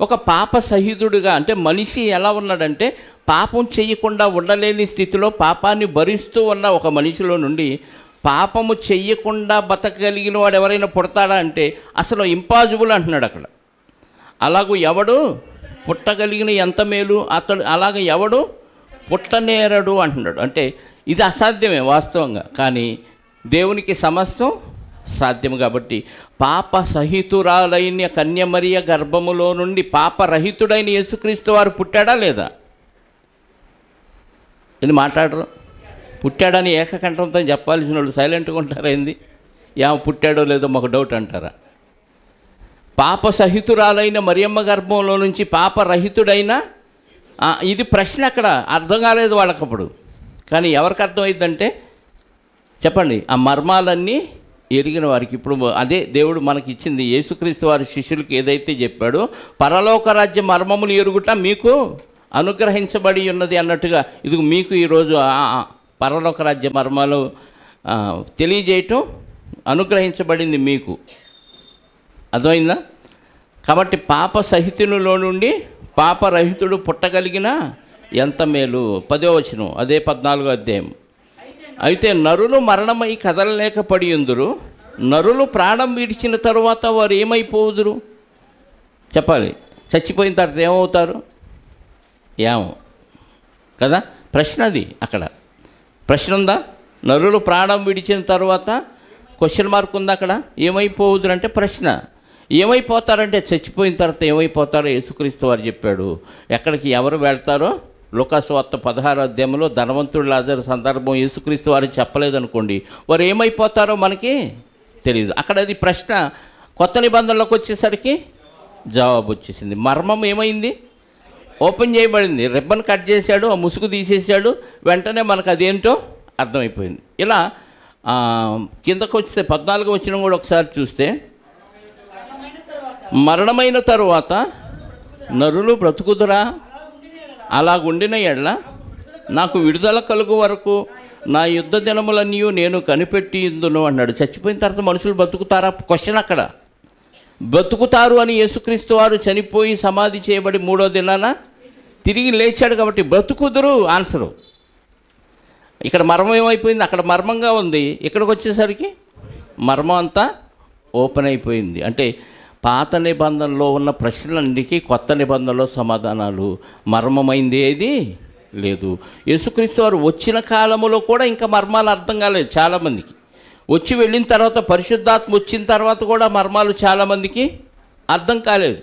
ఒక పాప సహితుడుగా అంటే మనిషి ఎలా ఉన్నాడంటే పాపం చేయకుండా ఉండలేని స్థితిలో పాపాన్ని భరిస్తూ ఉన్న ఒక మనిషిలో నుండి పాపము చెయ్యకుండా బతకగలిగిన వాడు ఎవరైనా పుడతాడా అంటే అసలు ఇంపాసిబుల్ అంటున్నాడు అక్కడ. అలాగూ ఎవడు పుట్టగలిగిన ఎంత మేలు అతడు, అలాగ ఎవడు పుట్టనేరడు అంటున్నాడు. అంటే ఇది అసాధ్యమే వాస్తవంగా, కానీ దేవునికి సమస్తం సాధ్యం. కాబట్టి పాప సహితురాలైన కన్యమరియ గర్భములో నుండి పాపరహితుడైన యేసుక్రీస్తు వారు పుట్టాడా లేదా? ఇది మాట్లాడరు. పుట్టాడని ఏకకంఠంతో చెప్పాల్సిన వాళ్ళు సైలెంట్గా ఉంటారా? ఏంది పుట్టాడో లేదో మాకు డౌట్ అంటారా? పాప సహితురాలైన మరియమ్మ గర్భంలో నుంచి పాపరహితుడైన, ఇది ప్రశ్న అక్కడ అర్థం కాలేదు వాళ్ళకప్పుడు. కానీ ఎవరికి అర్థమైందంటే చెప్పండి, ఆ మర్మాలన్నీ ఎరిగిన వారికి. ఇప్పుడు అదే దేవుడు మనకి ఇచ్చింది. యేసుక్రీస్తు వారి శిష్యులకి ఏదైతే చెప్పాడో పరలోక రాజ్య మర్మములు ఎరుగుట మీకు అనుగ్రహించబడి ఉన్నది అన్నట్టుగా, ఇది మీకు ఈరోజు పరలోక రాజ్య మర్మాలు తెలియజేయటం అనుగ్రహించబడింది మీకు. అర్థమైందా? కాబట్టి పాప సహితునిలో నుండి పాపరహితుడు పుట్టగలిగిన ఎంత మేలు. 10వ వచనం అదే 14వ అధ్యాయం. అయితే నరులు మరణమై కదలలేకపడి ఉందురు, నరులు ప్రాణం విడిచిన తరువాత వారు ఏమైపోదురు? చెప్పాలి. చచ్చిపోయిన తర్వాత ఏమవుతారు? ఏమో కదా ప్రశ్న. అది అక్కడ ప్రశ్న ఉందా? నరులు ప్రాణం విడిచిన తర్వాత క్వశ్చన్ మార్క్ ఉందా అక్కడ? ఏమైపోదురు అంటే ప్రశ్న. ఏమైపోతారంటే చచ్చిపోయిన తర్వాత ఏమైపోతారో యేసుక్రీస్తు వారు చెప్పాడు. ఎక్కడికి ఎవరు వెళ్తారో లూకాసు వార్త 16వ అధ్యాయంలో ధనవంతుడు లాజరు సందర్భం యేసుక్రీస్తు వారు చెప్పలేదనుకోండి, వారు ఏమైపోతారో మనకి తెలియదు. అక్కడ అది ప్రశ్న. కొత్త నిబంధనలోకి వచ్చేసరికి జవాబు వచ్చేసింది. మర్మం ఏమైంది? ఓపెన్ చేయబడింది. రిబ్బన్ కట్ చేశాడు, ఆ ముసుగు తీసేసాడు, వెంటనే మనకు అదేంటో అర్థమైపోయింది. ఇలా కిందకు వస్తే 14వ వచనం కూడా ఒకసారి చూస్తే, మరణమైన తరువాత నరులు బ్రతుకుదురా? అలాగుండిన ఎడల నాకు విడుదల కలుగు వరకు నా యుద్ధ దినములన్నీ నేను కనిపెట్టి ఇందును అన్నాడు. చచ్చిపోయిన తర్వాత మనుషులు బతుకుతారా? క్వశ్చన్ అక్కడ. బతుకుతారు అని యేసుక్రీస్తు వారు చనిపోయి సమాధి చేయబడి 3వ దినాన తిరిగి లేచాడు కాబట్టి బ్రతుకుదురు ఆన్సరు. ఇక్కడ మర్మం ఏమైపోయింది? అక్కడ మర్మంగా ఉంది, ఇక్కడికి వచ్చేసరికి మర్మం అంతా ఓపెన్ అయిపోయింది. అంటే పాత నిబంధనలో ఉన్న ప్రశ్నలన్నిటికీ కొత్త నిబంధనలో సమాధానాలు. మర్మమైంది ఏది లేదు. యేసుక్రీస్తు వారు వచ్చిన కాలంలో కూడా ఇంకా మర్మాలు అర్థం కాలేదు చాలామందికి. వచ్చి వెళ్ళిన తర్వాత పరిశుద్ధాత్మ వచ్చిన తర్వాత కూడా మర్మాలు చాలామందికి అర్థం కాలేదు.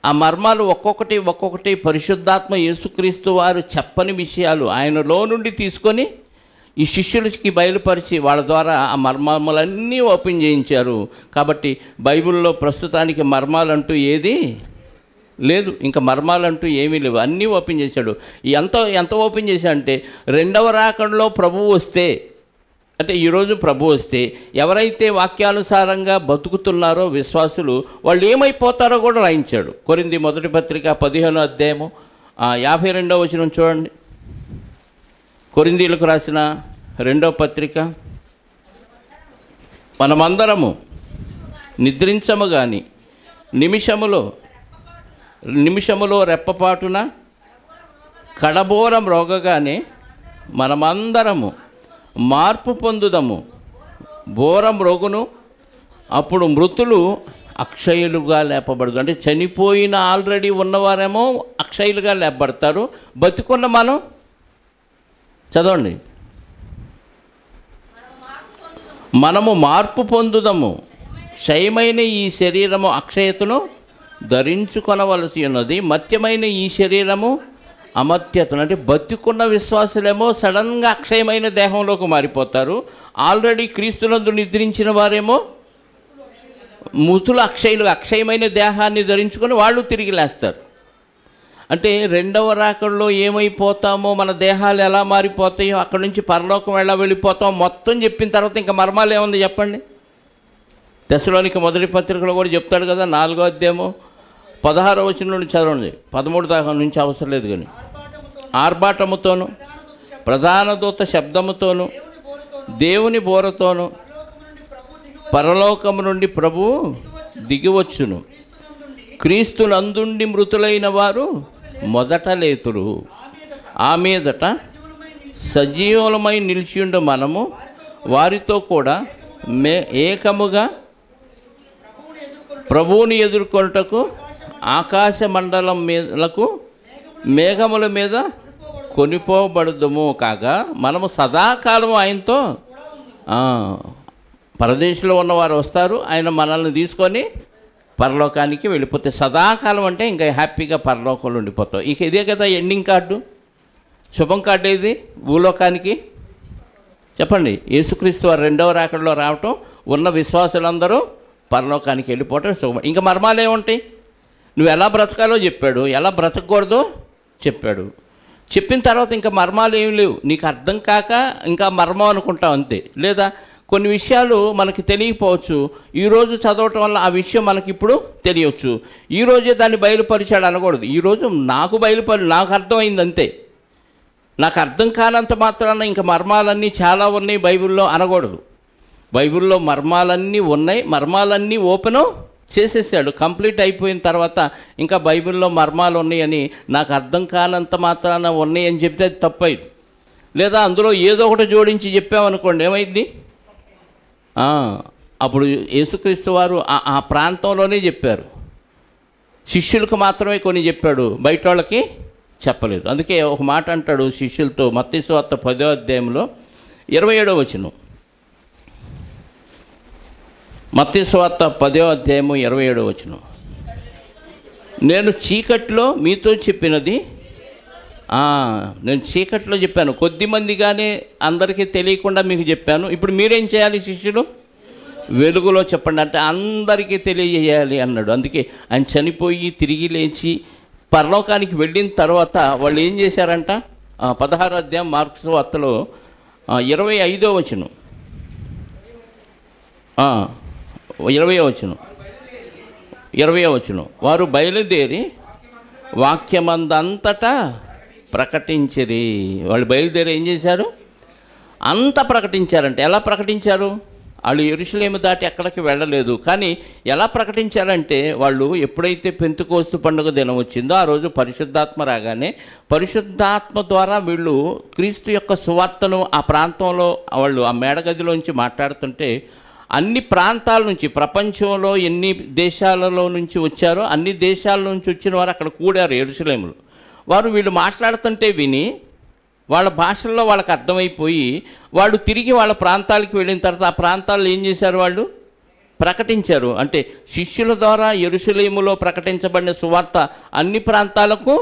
ఆ మర్మాలు ఒక్కొక్కటి పరిశుద్ధాత్మ యేసుక్రీస్తు వారు చెప్పని విషయాలు ఆయనలో నుండి తీసుకొని ఈ శిష్యులకి బయలుపరిచి వాళ్ళ ద్వారా ఆ మర్మాలన్నీ ఓపెన్ చేయించారు. కాబట్టి బైబిల్లో ప్రస్తుతానికి మర్మాలంటూ ఏది లేదు, ఇంకా మర్మాలంటూ ఏమీ లేవు, అన్నీ ఓపెన్ చేశాడు. ఎంత ఓపెన్ చేశాడంటే రెండవ రాకడలో ప్రభువు వస్తే, అంటే ఈరోజు ప్రభు వస్తే ఎవరైతే వాక్యానుసారంగా బతుకుతున్నారో విశ్వాసులు, వాళ్ళు ఏమైపోతారో కూడా రాయించాడు. కొరింథీ మొదటి పత్రిక 15వ అధ్యాయము 52వ వచనం చూడండి. కొరింథీలకు రాసిన 2వ పత్రిక, మనమందరము నిద్రించము గాని నిమిషములో రెప్పపాటున కడబోరం రోగగానే మనమందరము మార్పు పొందుదము. బోరం రోగును, అప్పుడు మృతులు అక్షయులుగా లేపబడదు. అంటే చనిపోయిన ఆల్రెడీ ఉన్నవారేమో అక్షయులుగా లేపబడతారు, బతికున్న మనం చదవండి, మనము మార్పు పొందుదము. క్షయమైన ఈ శరీరము అక్షయతను ధరించుకొనవలసి ఉన్నది, మత్యమైన ఈ శరీరము అమర్త్యతను. అంటే బతికున్న విశ్వాసులేమో సడన్గా అక్షయమైన దేహంలోకి మారిపోతారు. ఆల్రెడీ క్రీస్తునందు నిద్రించిన వారేమో మృతులు అక్షయమైన దేహాన్ని ధరించుకొని వాళ్ళు తిరిగి లేస్తారు. అంటే రెండవ రాకడలో ఏమైపోతామో, మన దేహాలు ఎలా మారిపోతాయో, అక్కడి నుంచి పరలోకం ఎలా వెళ్ళిపోతామో మొత్తం చెప్పిన తర్వాత ఇంకా మర్మాలు ఏముంది చెప్పండి. తెస్సలోనిక మొదటి పత్రికలో కూడా చెప్తాడు కదా, 4వ అధ్యాయము 16వ వచనం నుండి చదవండి. 13 దాకా నుంచి అవసరం లేదు. కానీ ఆర్భాటముతోను ప్రధాన దూత శబ్దముతోను దేవుని బోరతోను పరలోకము నుండి ప్రభువు దిగివచ్చును. క్రీస్తునందుండి మృతులైన వారు మొదట లేతురు. ఆ మీదట సజీవులమై నిలిచిండు మనము వారితో కూడా ఏకముగా ప్రభువుని ఎదుర్కొనుటకు ఆకాశ మండలం మీదలకు మేఘముల మీద కొనిపోబడుదుము. కాగా మనము సదాకాలం ఆయనతో పరదేశంలో ఉన్నవారు వస్తారు, ఆయన మనల్ని తీసుకొని పరలోకానికి వెళ్ళిపోతే సదాకాలం అంటే ఇంకా హ్యాపీగా పరలోకంలో ఉండిపోతాం. ఇక ఇదే కదా ఎండింగ్ కార్డు, శుభం కార్డు. ఇది భూలోకానికి చెప్పండి, యేసుక్రీస్తు వారు రెండవ రాకడలో రావటం, ఉన్న విశ్వాసులందరూ పరలోకానికి వెళ్ళిపోవటం శుభం. ఇంకా మర్మాలు ఏముంటాయి? నువ్వు ఎలా బ్రతకాలో చెప్పాడు, ఎలా బ్రతకూడదో చెప్పాడు. చెప్పిన తర్వాత ఇంకా మర్మాలు ఏమి లేవు. నీకు అర్థం కాక ఇంకా మర్మం అనుకుంటావు అంతే. లేదా కొన్ని విషయాలు మనకి తెలియకపోవచ్చు, ఈరోజు చదవటం వల్ల ఆ విషయం మనకి ఇప్పుడు తెలియవచ్చు. ఈరోజే దాన్ని బయలుపరిచాడు అనకూడదు. ఈరోజు నాకు నాకు అర్థమైంది అంతే. నాకు అర్థం కానంత మాత్రాన ఇంకా మర్మాలన్నీ చాలా ఉన్నాయి బైబిల్లో అనకూడదు. బైబిల్లో మర్మాలన్నీ ఉన్నాయి, మర్మాలన్నీ ఓపెను చేసేసాడు. కంప్లీట్ అయిపోయిన తర్వాత ఇంకా బైబిల్లో మర్మాలు ఉన్నాయని నాకు అర్థం కానంత మాత్రాన ఉన్నాయని చెప్తే అది తప్పైంది. లేదా అందులో ఏదో ఒకటి జోడించి చెప్పామనుకోండి, ఏమైంది? అప్పుడు యేసుక్రీస్తు వారు ఆ ప్రాంతంలోనే చెప్పారు. శిష్యులకు మాత్రమే కొన్ని చెప్పాడు, బయట వాళ్ళకి చెప్పలేదు. అందుకే ఒక మాట అంటాడు శిష్యులతో, మత్తయి సువార్త 10వ అధ్యాయంలో 27వ వచనం. మత్తయి సువార్త 10వ అధ్యాయము 27వ వచనం. నేను చీకట్లో మీతో చెప్పినది, నేను చీకట్లో చెప్పాను, కొద్దిమందిగానే అందరికీ తెలియకుండా మీకు చెప్పాను. ఇప్పుడు మీరేం చేయాలి శిష్యులు? వెలుగులో చెప్పండి అంటే అందరికీ తెలియజేయాలి అన్నాడు. అందుకే ఆయన చనిపోయి తిరిగి లేచి పరలోకానికి వెళ్ళిన తర్వాత వాళ్ళు ఏం చేశారంట? 16వ అధ్యాయం మార్కు సువార్తలో 25వ వచనం, 20వ వచనం. వారు బయలుదేరి వాక్యమందంతటా ప్రకటించిరి. వాళ్ళు బయలుదేరి ఏం చేశారు? అంతా ప్రకటించారంటే ఎలా ప్రకటించారు? వాళ్ళు యెరూషలేము దాటి ఎక్కడికి వెళ్ళలేదు. కానీ ఎలా ప్రకటించారంటే, వాళ్ళు ఎప్పుడైతే పెంతెకోస్తు పండుగ దినం వచ్చిందో ఆ రోజు పరిశుద్ధాత్మ రాగానే పరిశుద్ధాత్మ ద్వారా వీళ్ళు క్రీస్తు యొక్క సువార్తను ఆ ప్రాంతంలో వాళ్ళు ఆ మేడగదిలోంచి మాట్లాడుతుంటే అన్ని ప్రాంతాల నుంచి, ప్రపంచంలో ఎన్ని దేశాలలో నుంచి వచ్చారో అన్ని దేశాల నుంచి వచ్చిన వారు అక్కడ కూడారు యెరూషలేములో. వారు వీళ్ళు మాట్లాడుతుంటే విని వాళ్ళ భాషల్లో వాళ్ళకి అర్థమైపోయి వాళ్ళు తిరిగి వాళ్ళ ప్రాంతాలకు వెళ్ళిన తర్వాత ఆ ప్రాంతాల్లో ఏం చేశారు? వాళ్ళు ప్రకటించారు. అంటే శిష్యుల ద్వారా యెరూషలేములో ప్రకటించబడిన సువార్త అన్ని ప్రాంతాలకు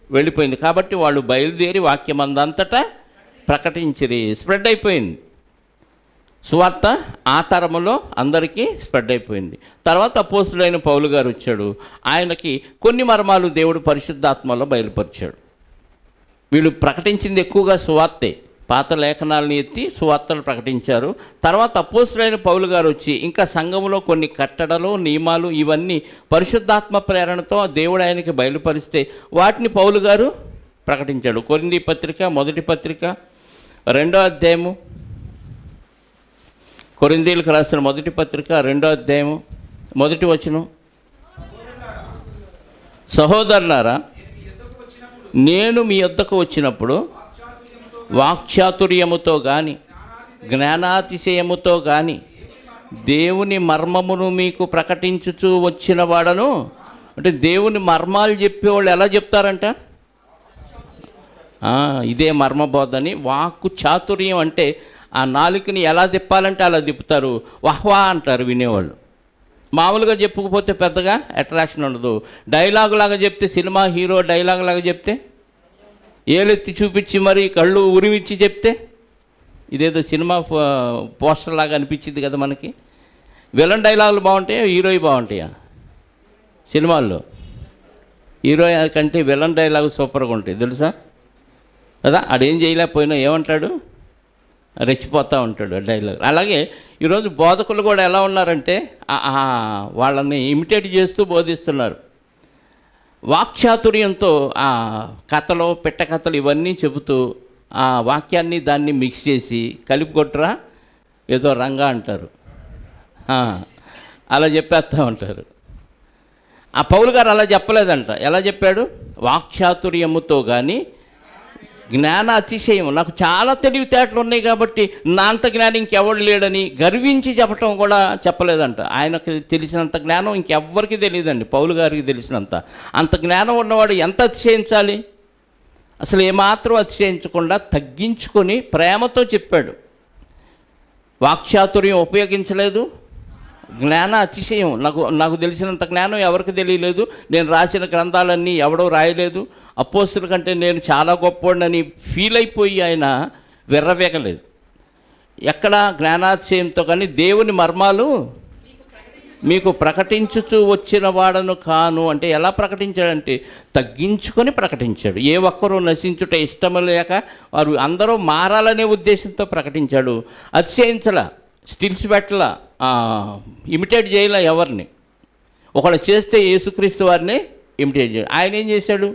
వెళ్ళిపోయింది. కాబట్టి వాళ్ళు బయలుదేరి వాక్యమందంతటా ప్రకటించిరి. స్ప్రెడ్ అయిపోయింది సువార్త. ఆ తరములో అందరికీ స్ప్రెడ్ అయిపోయింది. తర్వాత అపోస్తుడైన పౌలు గారు వచ్చాడు. ఆయనకి కొన్ని మర్మాలు దేవుడు పరిశుద్ధాత్మలో బయలుపరిచాడు. వీళ్ళు ప్రకటించింది ఎక్కువగా సువార్తే. పాత లేఖనాలను ఎత్తి సువార్తలు ప్రకటించారు. తర్వాత అపోస్తుడైన పౌలు గారు వచ్చి ఇంకా సంఘంలో కొన్ని కట్టడలు, నియమాలు ఇవన్నీ పరిశుద్ధాత్మ ప్రేరణతో దేవుడు ఆయనకి బయలుపరిస్తే వాటిని పౌలు గారు ప్రకటించాడు. కొరింథీ పత్రిక, మొదటి పత్రిక 2వ అధ్యాయము, కొరింథీయులకు రాసిన మొదటి పత్రిక 2వ అధ్యాయము 1వ వచనం. సహోదరులారా, నేను మీ యొద్దకు వచ్చినప్పుడు వాక్చాతుర్యముతో కానీ జ్ఞానాతిశయముతో కానీ దేవుని మర్మమును మీకు ప్రకటించుచూ వచ్చిన వాడను. అంటే దేవుని మర్మాలు చెప్పేవాళ్ళు ఎలా చెప్తారంట? ఇదే మర్మబోధని. వాక్కు చాతుర్యం అంటే ఆ నాలుకని ఎలా తిప్పాలంటే అలా తిప్పుతారు. వాహ్వా అంటారు వినేవాళ్ళు. మామూలుగా చెప్పుకపోతే పెద్దగా అట్రాక్షన్ ఉండదు. డైలాగ్ లాగా చెప్తే, సినిమా హీరో డైలాగ్ లాగా చెప్తే, ఏలెత్తి చూపించి మరి కళ్ళు ఉరిమిచ్చి చెప్తే ఇదేదో సినిమా పోస్టర్ లాగా అనిపించింది కదా మనకి. విలన్ డైలాగులు బాగుంటాయా, హీరోయి బాగుంటాయా? సినిమాల్లో హీరో కంటే విలన్ డైలాగు సూపర్గా ఉంటాయి తెలుసా కదా. ఆడేం చేయలేకపోయినా ఏమంటాడు? రెచ్చిపోతూ ఉంటాడు డైలాగ్. అలాగే ఈరోజు బోధకులు కూడా ఎలా ఉన్నారంటే వాళ్ళని ఇమిటేట్ చేస్తూ బోధిస్తున్నారు. వాక్చాతుర్యంతో ఆ కథలు, పిట్ట కథలు ఇవన్నీ చెబుతూ ఆ వాక్యాన్ని దాన్ని మిక్స్ చేసి కలిపి కొట్టరా ఏదో రంగా అంటారు, అలా చెప్పేస్తూ ఉంటారు. ఆ పౌలు గారు అలా చెప్పలేదంట. ఎలా చెప్పాడు? వాక్చాతుర్యముతో కానీ జ్ఞాన అతిశయం, నాకు చాలా తెలివితేటలు ఉన్నాయి కాబట్టి నా అంత జ్ఞానం ఇంకెవడు లేడని గర్వించి చెప్పటం కూడా చెప్పలేదంట. ఆయనకు తెలిసినంత జ్ఞానం ఇంకెవ్వరికి తెలియదండి, పౌలు గారికి తెలిసినంత. అంత జ్ఞానం ఉన్నవాడు ఎంత అతిశయించాలి? అసలు ఏమాత్రం అతిశయించకుండా తగ్గించుకొని ప్రేమతో చెప్పాడు. వాక్చాతుర్యం ఉపయోగించలేదు, జ్ఞాన అతిశయం, నాకు తెలిసినంత జ్ఞానం ఎవరికి తెలియలేదు, నేను రాసిన గ్రంథాలన్నీ ఎవడో రాయలేదు, అపోస్తుల కంటే నేను చాలా గొప్పవాడిని ఫీల్ అయిపోయి ఆయన విర్రవేగలేదు. ఎక్కడ జ్ఞానాతిశయంతో కానీ దేవుని మర్మాలు మీకు ప్రకటించుచూ వచ్చిన వాడను కాను అంటే ఎలా ప్రకటించాడంటే తగ్గించుకొని ప్రకటించాడు. ఏ ఒక్కరూ నశించుట ఇష్టం లేక వారు అందరూ మారాలనే ఉద్దేశంతో ప్రకటించాడు. అతిశయించలా, స్టిల్స్ పెట్టలా, ఇమిటేట్ చేయలే ఎవరిని. ఒకళ్ళు చేస్తే యేసుక్రీస్తు వారిని ఇమిటేట్ చేయాలి. ఆయన ఏం చేశాడు?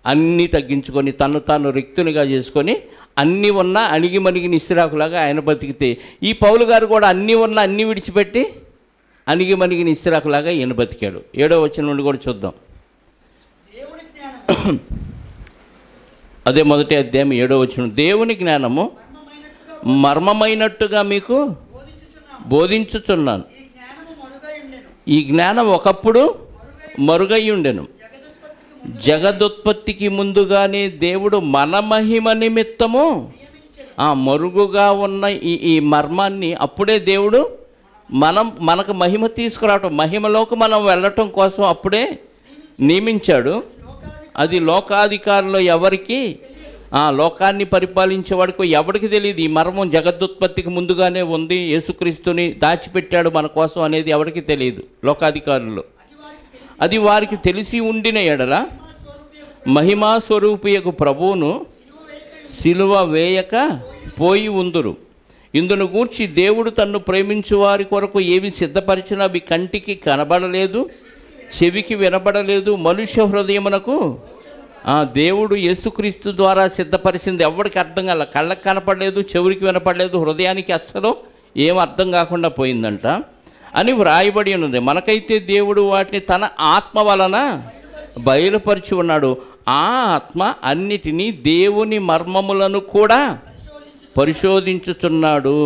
అన్నీ తగ్గించుకొని తను తాను రిక్తునిగా చేసుకొని అన్నీ ఉన్నా అణిగి మణిగి నిస్తిరాకులాగా ఆయన బతికితే, ఈ పౌలు గారు కూడా అన్నీ ఉన్నా అన్నీ విడిచిపెట్టి అణిగి మణిగి నిస్తిరాకులాగా ఈయన బతికాడు. 7వ వచనం నుండి కూడా చూద్దాం. అదే మొదటి అధ్యాయం 7వ వచనం. దేవుని జ్ఞానము మర్మమైనట్టుగా మీకు బోధించుచున్నాను. ఈ జ్ఞానం ఒకప్పుడు మరుగై ఉండెను. జగదుత్పత్తికి ముందుగానే దేవుడు మన మహిమ నిమిత్తము మరుగుగా ఉన్న ఈ మర్మాన్ని అప్పుడే దేవుడు మనకు మహిమ తీసుకురావటం, మహిమలోకి మనం వెళ్ళటం కోసం అప్పుడే నియమించాడు. అది లోకాధికారులు ఎవరికి, లోకాన్ని పరిపాలించేవాడికి ఎవరికి తెలియదు. ఈ మర్మం జగదుత్పత్తికి ముందుగానే ఉంది, యేసుక్రీస్తుని దాచిపెట్టాడు మన కోసం అనేది ఎవరికి తెలియదు లోకాధికారులు. అది వారికి తెలిసి ఉండిన ఎడల మహిమా స్వరూపియకు ప్రభువును సిలువ వేయక పోయి ఉందురు. ఇందును గూర్చి దేవుడు తన్ను ప్రేమించు వారి కొరకు ఏవి సిద్ధపరిచినా అవి కంటికి కనబడలేదు, చెవికి వినబడలేదు, మనుష్య హృదయమునకు దేవుడు యేసుక్రీస్తు ద్వారా సిద్ధపరిచింది ఎవరికి అర్థం కాల. కళ్ళకి కనపడలేదు, చెవురికి వినపడలేదు, హృదయానికి అస్సలు ఏం అర్థం కాకుండా పోయిందంట అని వ్రాయబడి ఉన్నది. మనకైతే దేవుడు వాటిని తన ఆత్మ వలన బయలుపరిచి ఉన్నాడు. ఆ ఆత్మ అన్నిటినీ దేవుని మర్మములను కూడా పరిశోధించుచున్నాడు.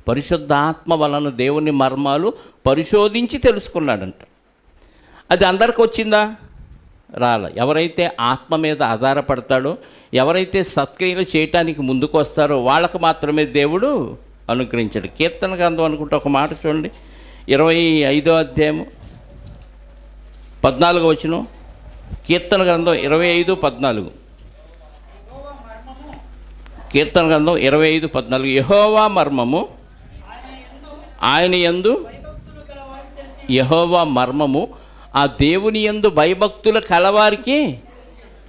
పరిశుద్ధ ఆత్మ వలన దేవుని మర్మాలు పరిశోధించి తెలుసుకున్నాడంట. అది అందరికి వచ్చిందా? రాల. ఎవరైతే ఆత్మ మీద ఆధారపడతాడో, ఎవరైతే సత్క్రియలు చేయటానికి ముందుకు వస్తారో వాళ్ళకు మాత్రమే దేవుడు అనుగ్రహించాడు. కీర్తన గ్రంథం అనుకుంటే ఒక మాట చూడండి, 25వ అధ్యాయము 14వ వచనం. కీర్తన గ్రంథం 25:14. కీర్తన గ్రంథం 25:14. యెహోవా మర్మము ఆయన యందు, యెహోవా మర్మము ఆ దేవుని యందు భయభక్తుల కలవారికి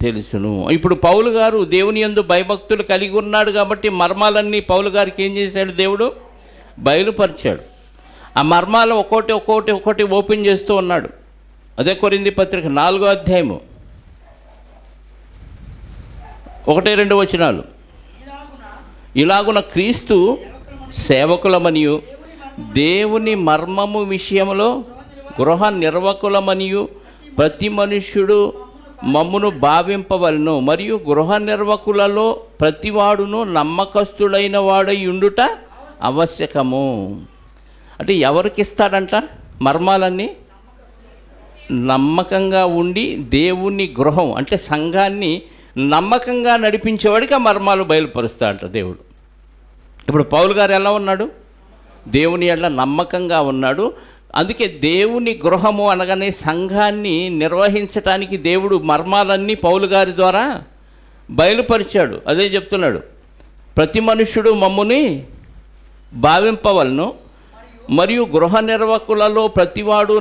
తెలుసును. ఇప్పుడు పౌలు గారు దేవుని యందు భయభక్తులు కలిగి ఉన్నాడు కాబట్టి మర్మాలన్నీ పౌలు గారికి ఏం చేశాడు? దేవుడు బయలుపరిచాడు. ఆ మర్మాలు ఒక్కొక్కటి ఓపెన్ చేస్తూ ఉన్నాడు. అదే కొరింథీ పత్రిక 4వ అధ్యాయము 1-2 వచనాలు. ఇలాగున క్రీస్తు సేవకులమనియు దేవుని మర్మము విషయంలో గృహ నిర్వకులమనియు ప్రతి మనుష్యుడు మమ్మును భావింపవలను, మరియు గృహ నిర్వకులలో ప్రతివాడును నమ్మకస్తుడైన వాడై ఉండుట ఆవశ్యకము. అంటే ఎవరికి ఇస్తాడంట మర్మాలన్నీ? నమ్మకంగా ఉండి దేవుని గృహం అంటే సంఘాన్ని నమ్మకంగా నడిపించేవాడికి ఆ మర్మాలు బయలుపరుస్తాడంట దేవుడు. ఇప్పుడు పౌలు గారు ఎలా ఉన్నాడు? దేవుని ఎడల నమ్మకంగా ఉన్నాడు. అందుకే దేవుని గృహము అనగానే సంఘాన్ని నిర్వహించటానికి దేవుడు మర్మాలన్నీ పౌలు గారి ద్వారా బయలుపరిచాడు. అదే చెప్తున్నాడు, ప్రతి మనుష్యుడు మమ్ముని భావింపవలను, మరియు గృహ నిర్వకులలో ప్రతివాడు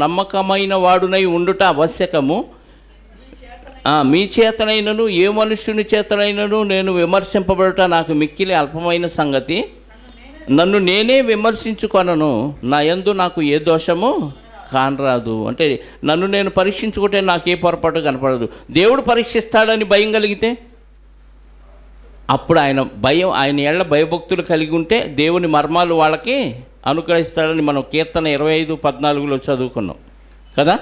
నమ్మకమైన వాడునై ఉండుట ఆవశ్యకము. మీ చేతనైనను ఏ మనుష్యుని చేతనైనను నేను విమర్శింపబడుట నాకు మిక్కిలి అల్పమైన సంగతి. నన్ను నేనే విమర్శించుకొనను, నా యందు నాకు ఏ దోషము కానరాదు. అంటే నన్ను నేను పరీక్షించుకుంటే నాకు ఏ పొరపాటు కనపడదు. దేవుడు పరీక్షిస్తాడని భయం కలిగితే అప్పుడు ఆయన ఏళ్ల భయభక్తులు కలిగి ఉంటే దేవుని మర్మాలు వాళ్ళకి అనుగ్రహిస్తాడని మనం కీర్తన 25:14 చదువుకున్నాం. కదా.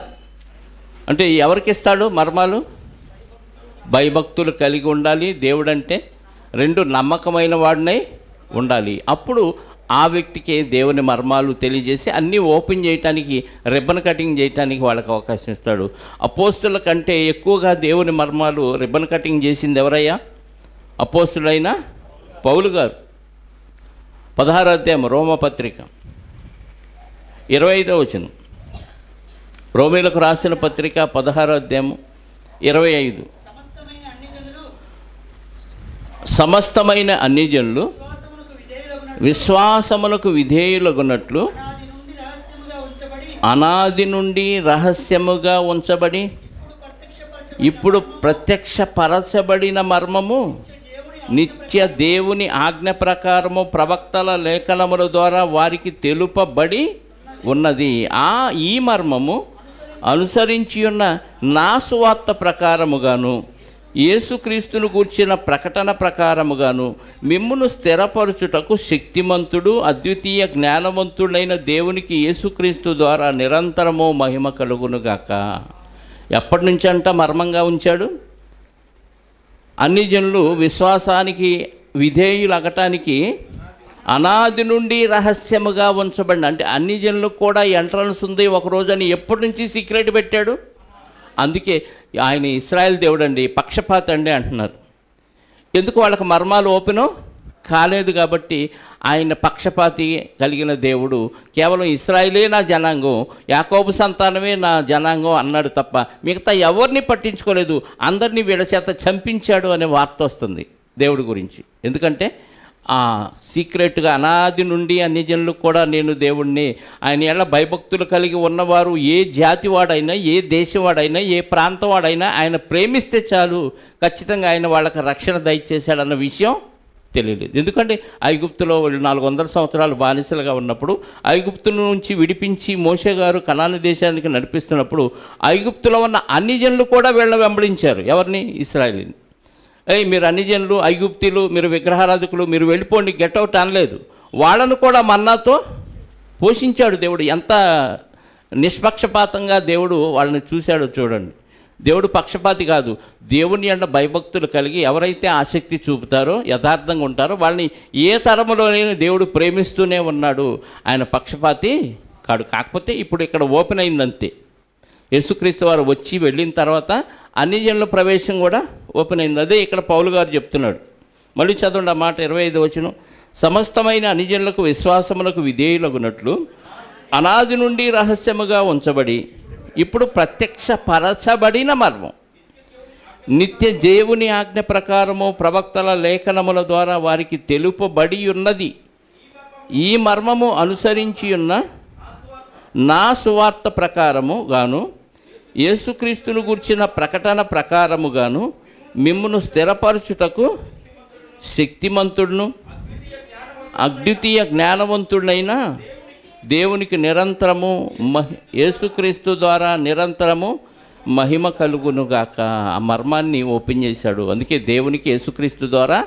అంటే ఎవరికి ఇస్తాడు మర్మాలు? భయభక్తులు కలిగి ఉండాలి. దేవుడు అంటే రెండు నమ్మకమైన వాడినై ఉండాలి. అప్పుడు ఆ వ్యక్తికి దేవుని మర్మాలు తెలియజేసి అన్నీ ఓపెన్ చేయటానికి, రిబ్బన్ కటింగ్ చేయటానికి వాళ్ళకి అవకాశం ఇస్తాడు. అపోస్తుల కంటే ఎక్కువగా దేవుని మర్మాలు రిబ్బన్ కటింగ్ చేసింది ఎవరయ్యా? అపోస్తులైన పౌలు గారు. 16వ అధ్యాయం రోమపత్రిక 25వ వచనం. రోమీలకు రాసిన పత్రిక 16వ అధ్యాయం 25. సమస్తమైన అన్ని జనులు విశ్వాసమునకు విధేయులగున్నట్లు అనాది నుండి రహస్యముగా ఉంచబడి ఇప్పుడు ప్రత్యక్షపరచబడిన మర్మము నిత్య దేవుని ఆజ్ఞ ప్రకారము ప్రవక్తల లేఖనముల ద్వారా వారికి తెలుపబడి ఉన్నది. ఈ మర్మము అనుసరించి ఉన్న నా సువార్త ప్రకారముగాను యేసుక్రీస్తును గూర్చిన ప్రకటన ప్రకారముగాను మిమ్మును స్థిరపరచుటకు శక్తిమంతుడు అద్వితీయ జ్ఞానవంతుడైన దేవునికి యేసుక్రీస్తు ద్వారా నిరంతరము మహిమ కలుగునుగాక. ఎప్పటి నుంచి అంట మర్మంగా ఉంచాడు? అన్ని జనులు విశ్వాసానికి విధేయులగటానికి అనాది నుండి రహస్యముగా ఉంచబడిన, అంటే అన్ని జనులకు కూడా ఎంట్రన్స్ ఉంది ఒకరోజు అని ఎప్పటి నుంచి సీక్రెట్ పెట్టాడు? అందుకే ఆయన ఇశ్రాయేల్ దేవుడు అండి, పక్షపాత అండి అంటున్నారు. ఎందుకు? వాళ్ళకి మర్మాలు ఓపెను కాలేదు కాబట్టి. ఆయన పక్షపాతి కలిగిన దేవుడు. కేవలం ఇశ్రాయేలే నా జనాంగం, యాకోబు సంతానమే నా జనాంగం అన్నాడు తప్ప మిగతా ఎవరిని పట్టించుకోలేదు. అందరినీ వీళ్ళ చేత చంపించాడు అనే వార్త వస్తుంది దేవుడి గురించి. ఎందుకంటే సీక్రెట్గా అనాది నుండి అన్ని జనులకు కూడా నేను దేవుణ్ణి, ఆయన ఎలా భయభక్తులు కలిగి ఉన్నవారు ఏ జాతి వాడైనా, ఏ దేశం వాడైనా, ఏ ప్రాంతం వాడైనా ఆయన ప్రేమిస్తే చాలు ఖచ్చితంగా ఆయన వాళ్ళకి రక్షణ దయచేశాడన్న విషయం తెలియలేదు. ఎందుకంటే ఐగుప్తులో వాళ్ళు 400 సంవత్సరాలు బానిసలుగా ఉన్నప్పుడు ఐగుప్తు నుంచి విడిపించి మోషే గారు కనాను దేశానికి నడిపిస్తున్నప్పుడు ఐగుప్తులో ఉన్న అన్ని జనులు కూడా వీళ్ళని వెంబడించారు. ఎవరిని? ఇశ్రాయేలుని. మీరు అన్ని జనులు, ఐగుప్తీలు, మీరు విగ్రహారాధకులు, మీరు వెళ్ళిపోండి, గెట్అవుట్ అనలేదు. వాళ్ళను కూడా మన్నాతో పోషించాడు దేవుడు. ఎంత నిష్పక్షపాతంగా దేవుడు వాళ్ళని చూశాడో చూడండి. దేవుడు పక్షపాతి కాదు. దేవుని యందు భయభక్తులు కలిగి ఎవరైతే ఆసక్తి చూపుతారో, యథార్థంగా ఉంటారో వాళ్ళని ఏ తరములోనైనా దేవుడు ప్రేమిస్తూనే ఉన్నాడు. ఆయన పక్షపాతి కాడు. కాకపోతే ఇప్పుడు ఇక్కడ ఓపెన్ అయిందంతే. యేసుక్రీస్తు వారు వచ్చి వెళ్ళిన తర్వాత అన్ని జనుల ప్రవేశం కూడా ఓపెన్ అయింది. అదే ఇక్కడ పౌలు గారు చెప్తున్నాడు. మళ్ళీ చదవండి ఆ మాట, 25వ వచనం. సమస్తమైన అన్ని జనులకు విశ్వాసములకు విధేయులగునట్లు అనాది నుండి రహస్యముగా ఉంచబడి ఇప్పుడు ప్రత్యక్షపరచబడిన మర్మం నిత్య దేవుని ఆజ్ఞ ప్రకారము ప్రవక్తల లేఖనముల ద్వారా వారికి తెలుపబడి ఉన్నది. ఈ మర్మము అనుసరించి ఉన్న నా సువార్త ప్రకారము గాను యేసుక్రీస్తును గూర్చిన ప్రకటన ప్రకారముగాను మిమ్మును స్థిరపరచుటకు శక్తిమంతుడును అద్వితీయ జ్ఞానవంతుడైన దేవునికి నిరంతరము యేసుక్రీస్తు ద్వారా నిరంతరము మహిమ కలుగునుగాక. ఆ మర్మాన్ని ఓపెన్ చేశాడు. అందుకే దేవునికి యేసుక్రీస్తు ద్వారా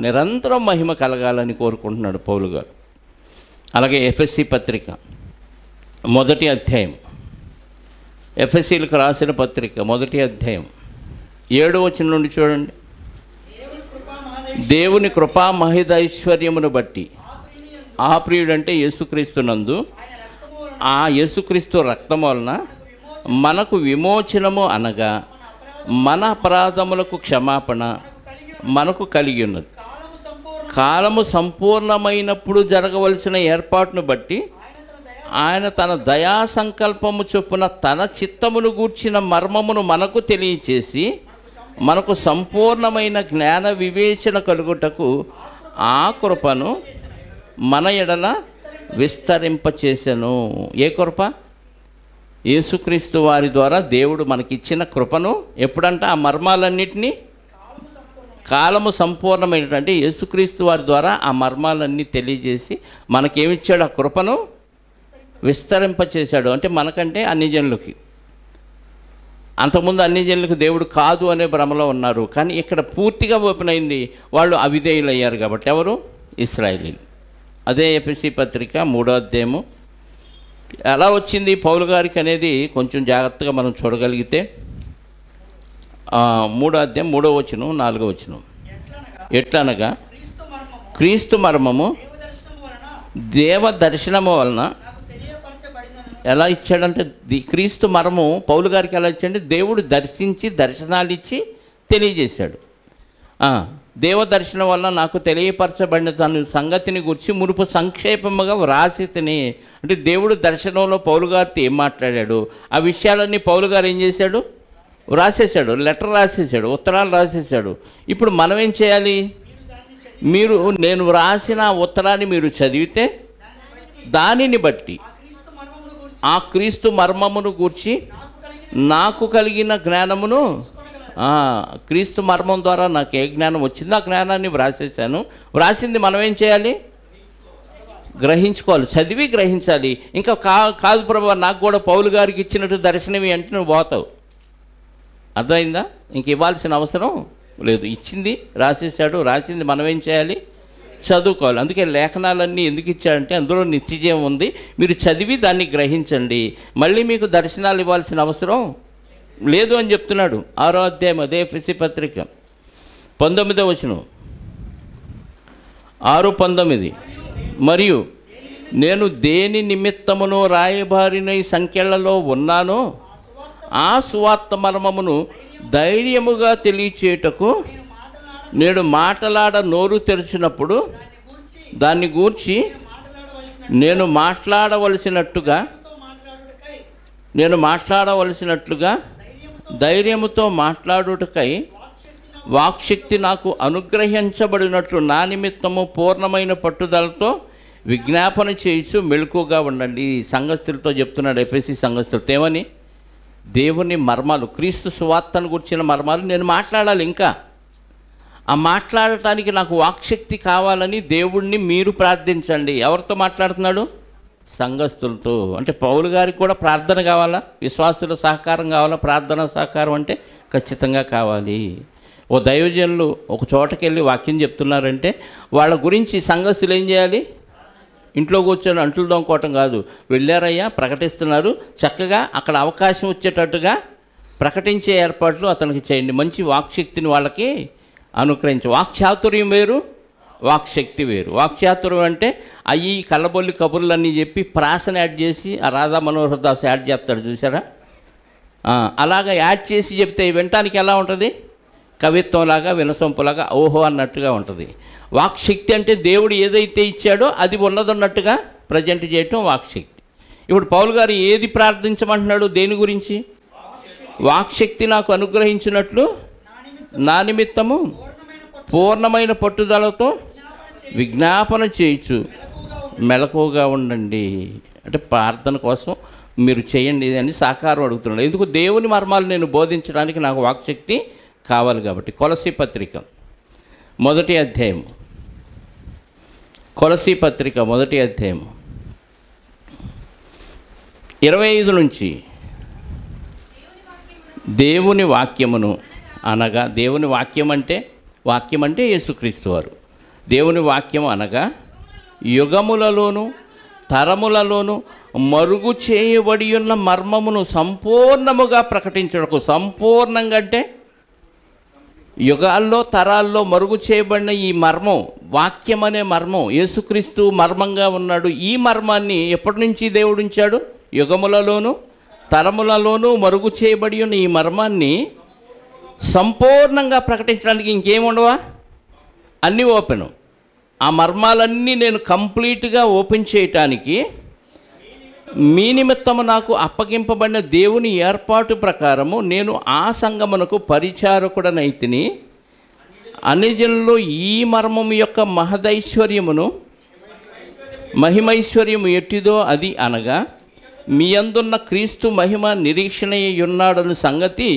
నిరంతరం మహిమ కలగాలని కోరుకుంటున్నాడు పౌలు గారు. అలాగే ఎఫెసీ పత్రిక 1వ అధ్యాయం, ఎఫెసీలకు రాసిన పత్రిక 1వ అధ్యాయం 7వ వచనం నుండి చూడండి. దేవుని కృపా మహిదైశ్వర్యమును బట్టి ఆ ప్రియుడంటే యేసుక్రీస్తునందు ఆ యేసుక్రీస్తు రక్తం వలన మనకు విమోచనము అనగా మన అపరాధములకు క్షమాపణ మనకు కలిగి ఉన్నది. కాలము సంపూర్ణమైనప్పుడు జరగవలసిన ఏర్పాటును బట్టి ఆయన తన దయా సంకల్పము చొప్పున తన చిత్తమును గూర్చిన మర్మమును మనకు తెలియచేసి మనకు సంపూర్ణమైన జ్ఞాన వివేచన కలుగుటకు ఆ కృపను మన ఎడల విస్తరింపచేసెను. ఏ కృప? యేసుక్రీస్తు వారి ద్వారా దేవుడు మనకిచ్చిన కృపను. ఎప్పుడంట? ఆ మర్మాలన్నిటినీ కాలము సంపూర్ణమైనటువంటి యేసుక్రీస్తు వారి ద్వారా ఆ మర్మాలన్నీ తెలియజేసి మనకేమిచ్చాడు? ఆ కృపను విస్తరింపచేశాడు. అంటే మనకంటే అన్ని జనులకి. అంతకుముందు అన్ని జనులకు దేవుడు కాదు అనే భ్రమలో ఉన్నారు. కానీ ఇక్కడ పూర్తిగా ఓపెన్ అయింది. వాళ్ళు అవిధేయులయ్యారు కాబట్టి. ఎవరు? ఇశ్రాయేలీలు. అదే ఎఫెసీ పత్రిక 3వ అధ్యాయము ఎలా వచ్చింది పౌలు గారికి అనేది కొంచెం జాగ్రత్తగా మనం చూడగలిగితే 3వ అధ్యాయం 3వ వచనం 4వ వచనం. ఎట్లనగా క్రీస్తు మర్మము దేవ దర్శనము వలన ఎలా ఇచ్చాడంటే క్రీస్తు మర్మము పౌలు గారికి ఎలా ఇచ్చాడంటే దేవుడు దర్శించి దర్శనాలు ఇచ్చి తెలియజేశాడు. దేవ దర్శనం వలన నాకు తెలియపరచబడిన తన సంగతిని గురించి మునుపు సంక్షేపముగా వ్రాసి తిని, అంటే దేవుడు దర్శనంలో పౌలు గారితో ఏం మాట్లాడాడు ఆ విషయాలన్నీ పౌలు గారు ఏం చేశాడు, రాసేసాడు, లెటర్ రాసేసాడు, ఉత్తరాలు రాసేసాడు. ఇప్పుడు మనం ఏం చేయాలి, నేను వ్రాసిన ఉత్తరాన్ని మీరు చదివితే దానిని బట్టి ఆ క్రీస్తు మర్మమును గూర్చి నాకు కలిగిన జ్ఞానమును, క్రీస్తు మర్మం ద్వారా నాకు ఏ జ్ఞానం వచ్చిందో ఆ జ్ఞానాన్ని వ్రాసేసాను. వ్రాసింది మనం ఏం చేయాలి, గ్రహించుకోవాలి, చదివి గ్రహించాలి. ఇంకా కాదు ప్రభు నాకు కూడా పౌలు గారికి ఇచ్చినట్టు దర్శనమి అంటే నువ్వు పోతావు. అర్థమైందా? ఇంక ఇవ్వాల్సిన అవసరం లేదు, ఇచ్చింది రాసేసాడు, రాసింది మనం ఏం చేయాలి, చదువుకోవాలి. అందుకే లేఖనాలన్నీ ఎందుకు ఇచ్చాడంటే అందులో నిత్యజీవం ఉంది, మీరు చదివి దాన్ని గ్రహించండి. మళ్ళీ మీకు దర్శనాలు ఇవ్వాల్సిన అవసరం లేదు అని చెప్తున్నాడు. 6వ అధ్యాయం అదే ఎఫెసీ పత్రిక 19వ వచనం, 6:19. మరియు నేను దేని నిమిత్తమును రాయబారిన సంఖ్యలలో ఉన్నానో ఆ సువార్త మర్మమును ధైర్యముగా తెలియచేయుటకు నేను మాటలాడ నోరు తెరిచినప్పుడు దాన్ని గూర్చి నేను మాట్లాడవలసినట్లుగా ధైర్యముతో మాట్లాడుటకై వాక్శక్తి నాకు అనుగ్రహించబడినట్లు నా నిమిత్తము పూర్ణమైన పట్టుదలతో విజ్ఞాపన చేయించు మెలకుగా ఉండండి. సంఘస్థులతో చెప్తున్నాడు, ఎఫెసీ సంఘస్థులతో. ఏమని? దేవుని మర్మాలు, క్రీస్తు సువార్తను గురించిన మర్మాలు నేను మాట్లాడాలి. ఇంకా ఆ మాట్లాడటానికి నాకు వాక్శక్తి కావాలని దేవుణ్ణి మీరు ప్రార్థించండి. ఎవరితో మాట్లాడుతున్నాడు? సంఘస్థులతో. అంటే పౌలు గారికి కూడా ప్రార్థన కావాలా, విశ్వాసుల సహకారం కావాలా? ప్రార్థన సహకారం అంటే ఖచ్చితంగా కావాలి. ఓ దైవజనులు ఒక చోటకి వెళ్ళి వాక్యం చెప్తున్నారంటే వాళ్ళ గురించి సంఘస్థులు ఏం చేయాలి? ఇంట్లో కూర్చొని అంట్లు దొంగకోవటం కాదు, వెళ్ళారయ్యా ప్రకటిస్తున్నారు, చక్కగా అక్కడ అవకాశం వచ్చేటట్టుగా ప్రకటించే ఏర్పాట్లు అతనికి చేయండి. మంచి వాక్శక్తిని వాళ్ళకి అనుగ్రహించు. వాక్చాతుర్యం వేరు, వాక్శక్తి వేరు. వాక్చాతుర్యం అంటే అయ్యి కళ్ళబొల్లి కబుర్లన్నీ చెప్పి ప్రాసను యాడ్ చేసి ఆ రాధా మనోహర్ దాస్ యాడ్ చేస్తాడు చూసారా, అలాగా యాడ్ చేసి చెప్తే వినటానికి ఎలా ఉంటుంది? కవిత్వంలాగా, వినసొంపులాగా, ఓహో అన్నట్టుగా ఉంటుంది. వాక్శక్తి అంటే దేవుడు ఏదైతే ఇచ్చాడో అది ఉన్నదన్నట్టుగా ప్రజెంట్ చేయటం వాక్శక్తి. ఇప్పుడు పౌలు గారు ఏది ప్రార్థించమంటున్నాడు? దేని గురించి? వాక్శక్తి నాకు అనుగ్రహించినట్లు నా నిమిత్తము పూర్ణమైన పట్టుదలతో విజ్ఞాపన చేయొచ్చు మెలకువగా ఉండండి. అంటే ప్రార్థన కోసం మీరు చేయండి అని సహకారం అడుగుతున్నాడు. ఎందుకు? దేవుని మర్మాలు నేను బోధించడానికి నాకు వాక్శక్తి కావాలి కాబట్టి. కొలసీ పత్రిక 1వ అధ్యాయం, కొలసీ పత్రిక 1వ అధ్యాయం 25 నుంచి దేవుని వాక్యమును అనగా, దేవుని వాక్యం అంటే యేసుక్రీస్తు వారు. దేవుని వాక్యం అనగా యుగములలోను తరములలోను మరుగు చేయబడి ఉన్న మర్మమును సంపూర్ణముగా ప్రకటించడకు. సంపూర్ణంగా అంటే యుగాల్లో తరాల్లో మరుగు చేయబడిన ఈ మర్మం, వాక్యం అనే మర్మం, యేసుక్రీస్తు మర్మంగా ఉన్నాడు. ఈ మర్మాన్ని ఎప్పటి నుంచి దేవుడు ఉంచాడు? యుగములలోను తరములలోనూ మరుగు చేయబడి ఉన్న ఈ మర్మాన్ని సంపూర్ణంగా ప్రకటించడానికి ఇంకేముండవా? అన్నీ ఓపెను. ఆ మర్మాలన్నీ నేను కంప్లీట్గా ఓపెన్ చేయటానికి మీ నిమిత్తము నాకు అప్పగింపబడిన దేవుని ఏర్పాటు ప్రకారము నేను ఆ సంఘమునకు పరిచారకుడనైతిని. అన్యజనుల్లో ఈ మర్మము యొక్క మహిమైశ్వర్యము ఎట్టిదో అది అనగా మీ అందున్న క్రీస్తు మహిమ నిరీక్షణయున్నాడని సంగతి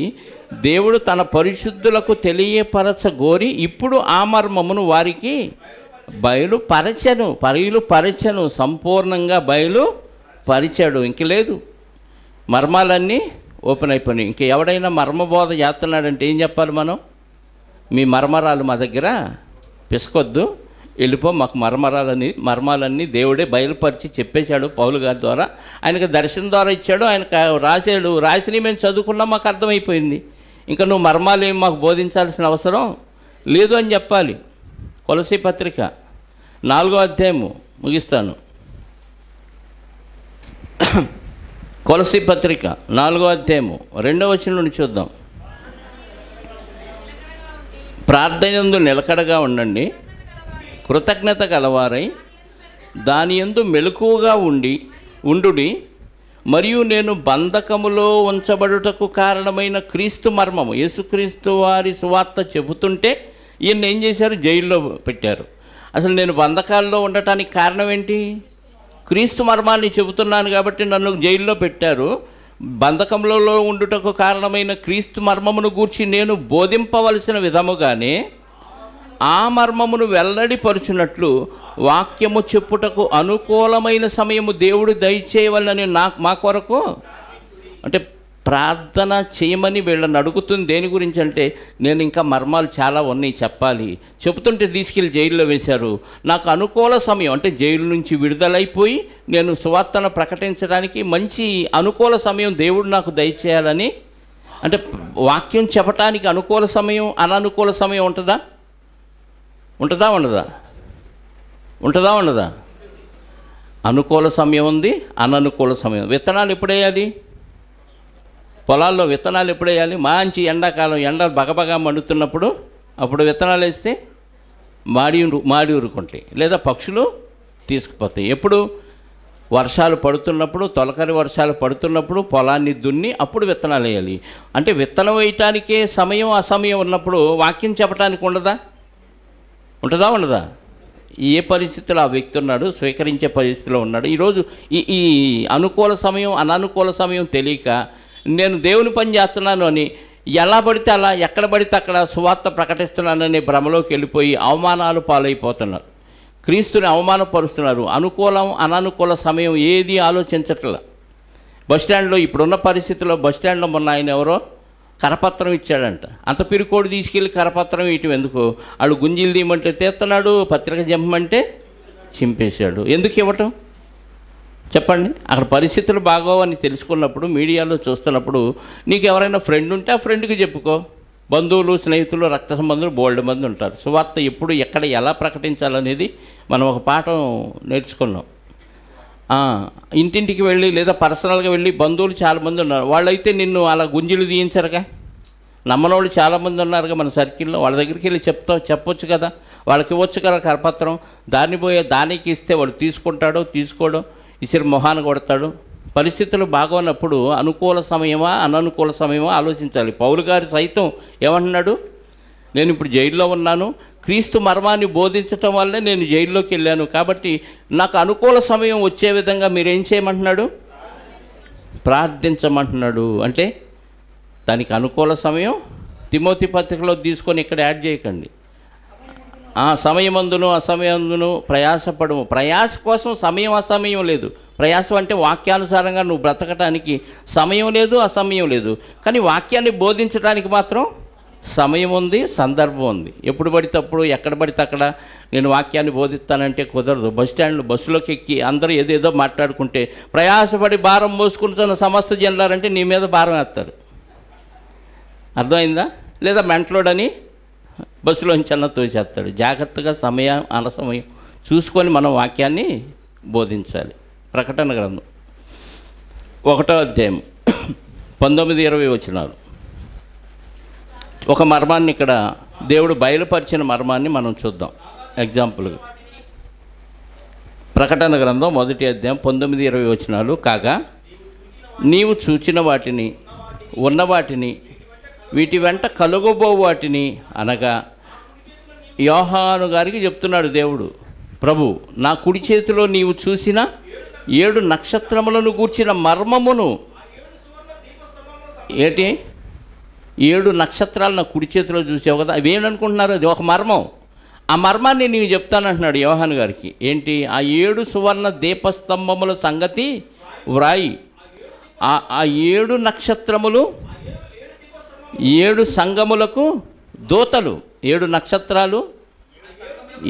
దేవుడు తన పరిశుద్ధులకు తెలియపరచగోరి ఇప్పుడు ఆ మర్మమును వారికి బయలుపరచెను, సంపూర్ణంగా బయలుపరిచాడు. ఇంక లేదు, మర్మాలన్నీ ఓపెన్ అయిపోయినాయి. ఇంక ఎవడైనా మర్మబోధ చేస్తున్నాడంటే ఏం చెప్పాలి మనం? మీ మర్మరాలు మా దగ్గర పిసకొద్దు, వెళ్ళిపో, మాకు మర్మాలన్నీ దేవుడే బయలుపరిచి చెప్పేశాడు పౌలు గారి ద్వారా. ఆయనకు దర్శనం ద్వారా ఇచ్చాడు, ఆయనకు రాసిని మేము చదువుకున్నా మాకు అర్థమైపోయింది, ఇంకా నువ్వు మర్మాలు ఏమి మాకు బోధించాల్సిన అవసరం లేదు అని చెప్పాలి. కొలసీ పత్రిక 4వ అధ్యాయము ముగిస్తాను. కొలసీ పత్రిక 4వ అధ్యాయము 2వ వచనం నుండి చూద్దాం. ప్రార్థనయందు నిలకడగా ఉండండి, కృతజ్ఞత గలవారై దాని యందు మెలకువగా ఉండుడి, మరియు నేను బంధకములో ఉంచబడుటకు కారణమైన క్రీస్తు మర్మము, యేసుక్రీస్తు వారి సువార్త చెబుతుంటే ఈయన ఏం చేశారు? జైల్లో పెట్టారు. అసలు నేను బంధకాల్లో ఉండటానికి కారణం ఏంటి? క్రీస్తు మర్మాన్ని చెబుతున్నాను కాబట్టి నన్ను జైల్లో పెట్టారు. బంధకంలో ఉండుటకు కారణమైన క్రీస్తు మర్మమును గూర్చి నేను బోధింపవలసిన విధముగానే ఆ మర్మమును వెల్లడిపరుచున్నట్లు వాక్యము చెప్పుటకు అనుకూలమైన సమయము దేవుడు దయచేయవలనని మా కొరకు అంటే ప్రార్థన చేయమని వీళ్ళని అడుగుతుంది. దేని గురించి అంటే, నేను ఇంకా మర్మాలు చాలా ఉన్నాయి చెప్పాలి, చెబుతుంటే తీసుకెళ్ళి జైల్లో వేశారు, నాకు అనుకూల సమయం అంటే జైలు నుంచి విడుదలైపోయి నేను సువార్తను ప్రకటించడానికి మంచి అనుకూల సమయం దేవుడు నాకు దయచేయాలని. అంటే వాక్యం చెప్పటానికి అనుకూల సమయం, అననుకూల సమయం ఉంటుందా? ఉండదా? అనుకూల సమయం ఉంది, అననుకూల సమయం. విత్తనాలు ఎప్పుడేయాలి? పొలాల్లో విత్తనాలు ఎప్పుడేయాలి? మంచి ఎండాకాలం, ఎండ బగబగా మండుతున్నప్పుడు అప్పుడు విత్తనాలు వేస్తే మాడి ఊరుకుంటాయి, లేదా పక్షులు తీసుకుపోతాయి. ఎప్పుడు? వర్షాలు పడుతున్నప్పుడు, తొలకరి వర్షాలు పడుతున్నప్పుడు పొలాన్ని దున్ని అప్పుడు విత్తనాలు వేయాలి. అంటే విత్తనం వేయటానికే సమయం, అసమయం ఉన్నప్పుడు వాక్యం చెప్పడానికి ఉండదా? ఏ పరిస్థితిలో ఆ వ్యక్తి ఉన్నాడు, స్వీకరించే పరిస్థితిలో ఉన్నాడు. ఈరోజు ఈ అనుకూల సమయం, అననుకూల సమయం తెలియక నేను దేవుని పని చేస్తున్నాను అని ఎలా పడితే అలా, ఎక్కడ పడితే అక్కడ సువార్త ప్రకటిస్తున్నాననే భ్రమలోకి వెళ్ళిపోయి అవమానాలు పాలైపోతున్నారు, క్రీస్తుని అవమానపరుస్తున్నారు. అనుకూలం, అననుకూల సమయం ఏది ఆలోచించట్లా. బస్టాండ్లో ఇప్పుడున్న పరిస్థితిలో, బస్టాండ్లో మొన్న ఆయన ఎవరో కరపత్రం ఇచ్చాడంట. అంత పిరికోడు తీసుకెళ్ళి కరపత్రం ఇటు ఎందుకు? ఆడు గుంజీలు తీయమంటే తీస్తున్నాడు, పత్రిక జంపమంటే చింపేశాడు. ఎందుకు ఇవ్వటం చెప్పండి? అక్కడ పరిస్థితులు బాగోవని తెలుసుకున్నప్పుడు, మీడియాలో చూస్తున్నప్పుడు, నీకు ఎవరైనా ఫ్రెండ్ ఉంటే ఆ ఫ్రెండ్కి చెప్పుకో. బంధువులు, స్నేహితులు, రక్త సంబంధులు బోల్డ్ మంది ఉంటారు. సువార్త ఎప్పుడు, ఎక్కడ, ఎలా ప్రకటించాలనేది మనం ఒక పాఠం నేర్చుకున్నాం. ఇంటింటికి వెళ్ళి లేదా పర్సనల్గా వెళ్ళి బంధువులు చాలామంది ఉన్నారు, వాళ్ళైతే నిన్ను అలా గుంజీలు తీయించరుగా. నమ్మనోళ్ళు చాలామంది ఉన్నారుగా మన సర్కిల్లో, వాళ్ళ దగ్గరికి వెళ్ళి చెప్పొచ్చు కదా, వాళ్ళకి ఇవ్వచ్చు కదా కరపత్రం. దానికి ఇస్తే వాడు తీసుకుంటాడో తీసుకోడో, ఇసిరి మొహాన్ని కొడతాడు. పరిస్థితులు బాగోనప్పుడు అనుకూల సమయమా, అననుకూల సమయమా ఆలోచించాలి. పౌలు గారు సైతం ఏమంటున్నాడు? నేను ఇప్పుడు జైల్లో ఉన్నాను, క్రీస్తు మర్మాన్ని బోధించటం వల్లే నేను జైల్లోకి వెళ్ళాను, కాబట్టి నాకు అనుకూల సమయం వచ్చే విధంగా మీరేం చేయమంటున్నాడు? ప్రార్థించమంటున్నాడు. అంటే దానికి అనుకూల సమయం తిమోతి పత్రికలో తీసుకొని ఇక్కడ యాడ్ చేయకండి. సమయమందును అసమయందును ప్రయాసపడము. ప్రయాస కోసం సమయం అసమయం లేదు. ప్రయాసం అంటే వాక్యానుసారంగా నువ్వు బ్రతకటానికి సమయం లేదు, అసమయం లేదు. కానీ వాక్యాన్ని బోధించడానికి మాత్రం సమయం ఉంది, సందర్భం ఉంది. ఎప్పుడు పడితే అప్పుడు, ఎక్కడ పడితే అక్కడ నేను వాక్యాన్ని బోధిస్తానంటే కుదరదు. బస్సులోకి ఎక్కి అందరూ ఏదేదో మాట్లాడుకుంటే, ప్రయాసపడి భారం మోసుకుంటున్న సమస్త జనులారంటే నీ మీద భారం వేస్తారు. అర్థమైందా? లేదా మెంటలోడని బస్సులోంచి అన్న తోసేస్తాడు. జాగ్రత్తగా సమయం, అనసమయం చూసుకొని మనం వాక్యాన్ని బోధించాలి. ప్రకటన గ్రంథం 1వ అధ్యాయం 19-20 వచనాలు. ఒక మర్మాన్ని ఇక్కడ దేవుడు బయలుపరిచిన మర్మాన్ని మనం చూద్దాం ఎగ్జాంపుల్గా. ప్రకటన గ్రంథం 1వ అధ్యాయం 19-20 వచనాలు. కాగా నీవు చూచిన వాటిని, ఉన్న వాటిని, వీటి వెంట కలుగబో వాటిని, అనగా యోహాను గారికి చెప్తున్నాడు దేవుడు, ప్రభు, నా కుడి చేతిలో నీవు చూసిన 7 నక్షత్రములను గూర్చిన మర్మమును. ఏంటి? 7 నక్షత్రాలు నా కుడి చేతిలో చూసావు కదా, అవేమనుకుంటున్నారు? అది ఒక మర్మం. ఆ మర్మాన్ని నేను చెప్తానంటున్నాడు యోహాను గారికి. ఏంటి? ఆ 7 సువర్ణ దీపస్తంభముల సంగతి వ్రాయి. ఆ 7 నక్షత్రములు 7 సంఘములకు దూతలు. 7 నక్షత్రాలు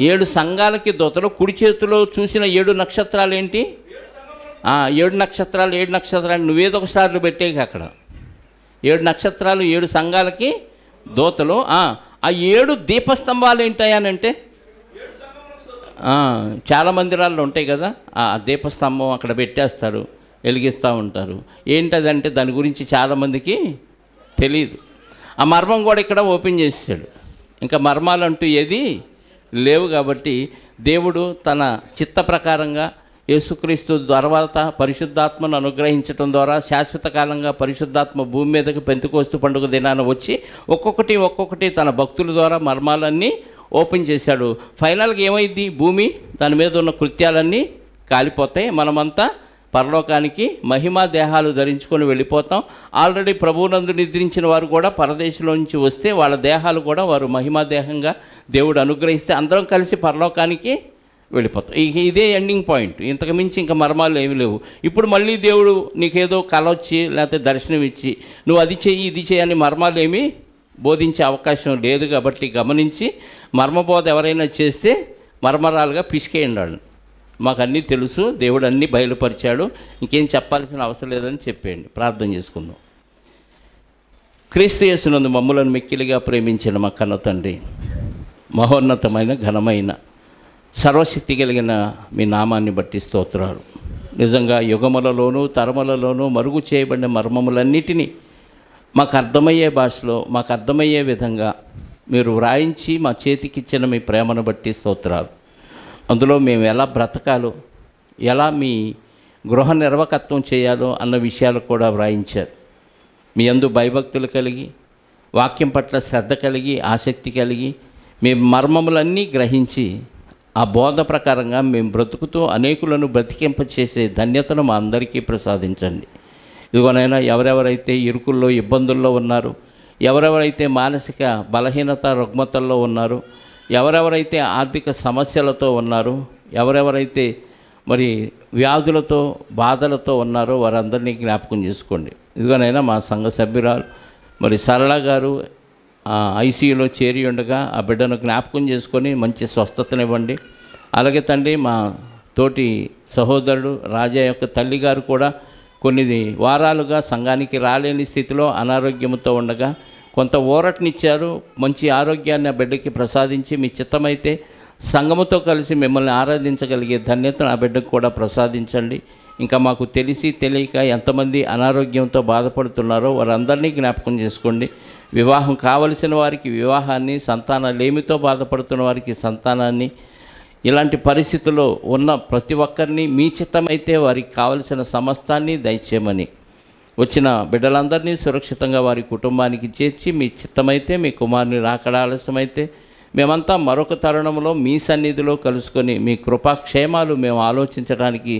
7 సంఘాలకి దూతలు. కుడి చేతిలో చూసిన 7 నక్షత్రాలు ఏంటి? 7 నక్షత్రాలు. 7 నక్షత్రాలు నువ్వేదో ఒక స్టార్లు పెట్టేకి అక్కడ 7 నక్షత్రాలు 7 సంఘాలకి దూతలు. ఆ 7 దీపస్తంభాలు ఏంటాయనంటే చాలా మందిరాల్లో ఉంటాయి కదా, ఆ దీపస్తంభం అక్కడ పెట్టేస్తారు, వెలిగిస్తూ ఉంటారు. ఏంటదంటే దాని గురించి చాలామందికి తెలియదు. ఆ మర్మం కూడా ఇక్కడ ఓపెన్ చేసాడు. ఇంకా మర్మాలు అంటూ ఏది లేవు. కాబట్టి దేవుడు తన చిత్త ప్రకారంగా యేసుక్రీస్తు తర్వాత పరిశుద్ధాత్మను అనుగ్రహించడం ద్వారా శాశ్వత కాలంగా పరిశుద్ధాత్మ భూమి మీదకి పెంతెకోస్తు పండుగ దినాన వచ్చి ఒక్కొక్కటి తన భక్తుల ద్వారా మర్మాలన్నీ ఓపెన్ చేశాడు. ఫైనల్గా ఏమైంది? భూమి దాని మీద ఉన్న కృత్యాలన్నీ కాలిపోతాయి. మనమంతా పరలోకానికి మహిమా దేహాలు ధరించుకొని వెళ్ళిపోతాం. ఆల్రెడీ ప్రభువునందు నిద్రించిన వారు కూడా పరదేశంలో నుంచి వస్తే వాళ్ళ దేహాలు కూడా వారు మహిమా దేహంగా దేవుడు అనుగ్రహిస్తే అందరం కలిసి పరలోకానికి వెళ్ళిపోతాం. ఇదే ఎండింగ్ పాయింట్. ఇంతకు మించి ఇంకా మర్మాలు ఏమి లేవు. ఇప్పుడు మళ్ళీ దేవుడు నీకేదో కల వచ్చి లేకపోతే దర్శనం ఇచ్చి నువ్వు అది చెయ్యి ఇది చేయని మర్మాలు ఏమీ బోధించే అవకాశం లేదు. కాబట్టి గమనించి మర్మబోధ ఎవరైనా చేస్తే మర్మరాలుగా పిసికేయండి వాళ్ళు. మాకు అన్నీ తెలుసు, దేవుడు అన్నీ బయలుపరిచాడు, ఇంకేం చెప్పాల్సిన అవసరం లేదని చెప్పేయండి. ప్రార్థన చేసుకుందాం. క్రీస్తు యేసునందు మమ్ములను మిక్కిలిగా ప్రేమించిన మా కన్న తండ్రి, మహోన్నతమైన ఘనమైన సర్వశక్తి కలిగిన మీ నామాన్ని బట్టి స్తోత్రాలు. నిజంగా యుగములలోనూ తరములలోనూ మరుగు చేయబడిన మర్మములన్నిటినీ మాకు అర్థమయ్యే భాషలో మాకు అర్థమయ్యే విధంగా మీరు వ్రాయించి మా చేతికిచ్చిన మీ ప్రేమను బట్టి స్తోత్రాలు. అందులో మేము ఎలా బ్రతకాలో, ఎలా మీ గృహ నిర్వాహకత్వం చేయాలో అన్న విషయాలు కూడా వ్రాయించారు. మీ యందు భయభక్తులు కలిగి, వాక్యం పట్ల శ్రద్ధ కలిగి, ఆసక్తి కలిగి, మీ మర్మములన్నీ గ్రహించి ఆ బోధ ప్రకారంగా మేము బ్రతుకుతూ అనేకులను బ్రతికింపచేసే ధన్యతను మా అందరికీ ప్రసాదించండి. ఇదిగోనైనా ఎవరెవరైతే ఇరుకుల్లో ఇబ్బందుల్లో ఉన్నారో, ఎవరెవరైతే మానసిక బలహీనత రుగ్మతల్లో ఉన్నారో, ఎవరెవరైతే ఆర్థిక సమస్యలతో ఉన్నారో, ఎవరెవరైతే మరి వ్యాధులతో బాధలతో ఉన్నారో వారందరినీ జ్ఞాపకం చేసుకోండి. ఇదిగోనైనా మా సంఘ సభ్యురాలు మరి సరళ గారు ఐసీయూలో చేరి ఉండగా ఆ బిడ్డను జ్ఞాపకం చేసుకొని మంచి స్వస్థతనివ్వండి. అలాగే తండ్రి మా తోటి సహోదరుడు రాజా యొక్క తల్లిగారు కూడా కొన్ని వారాలుగా సంఘానికి రాలేని స్థితిలో అనారోగ్యంతో ఉండగా కొంత ఊరటనిచ్చారు. మంచి ఆరోగ్యాన్ని ఆ బిడ్డకి ప్రసాదించి మీ చిత్తమైతే సంఘముతో కలిసి మిమ్మల్ని ఆరాధించగలిగే ధన్యతను ఆ బిడ్డకు కూడా ప్రసాదించండి. ఇంకా మాకు తెలిసి తెలియక ఎంతమంది అనారోగ్యంతో బాధపడుతున్నారో వారందరినీ జ్ఞాపకం చేసుకోండి. వివాహం కావలసిన వారికి వివాహాన్ని, సంతానలేమితో బాధపడుతున్న వారికి సంతానాన్ని, ఇలాంటి పరిస్థితుల్లో ఉన్న ప్రతి ఒక్కరిని మీ చిత్తమైతే వారికి కావలసిన సమస్తాన్ని దయచేయమని, వచ్చిన బిడ్డలందరినీ సురక్షితంగా వారి కుటుంబానికి చేర్చి మీ చిత్తమైతే మీ కుమారుని రాకడ ఆలస్యమైతే మేమంతా మరొక తరుణంలో మీ సన్నిధిలో కలుసుకొని మీ కృపాక్షేమాలు మేము ఆలోచించడానికి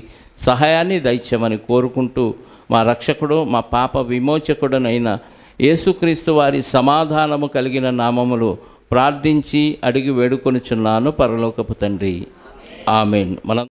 సహాయాన్ని దయచేయమని కోరుకుంటూ మా రక్షకుడు మా పాప విమోచకుడునైన యేసుక్రీస్తు వారి సమాధానము కలిగిన నామములు ప్రార్థించి అడిగి వేడుకొనుచున్నాను పరలోకపు తండ్రి. ఆమేన్. మనం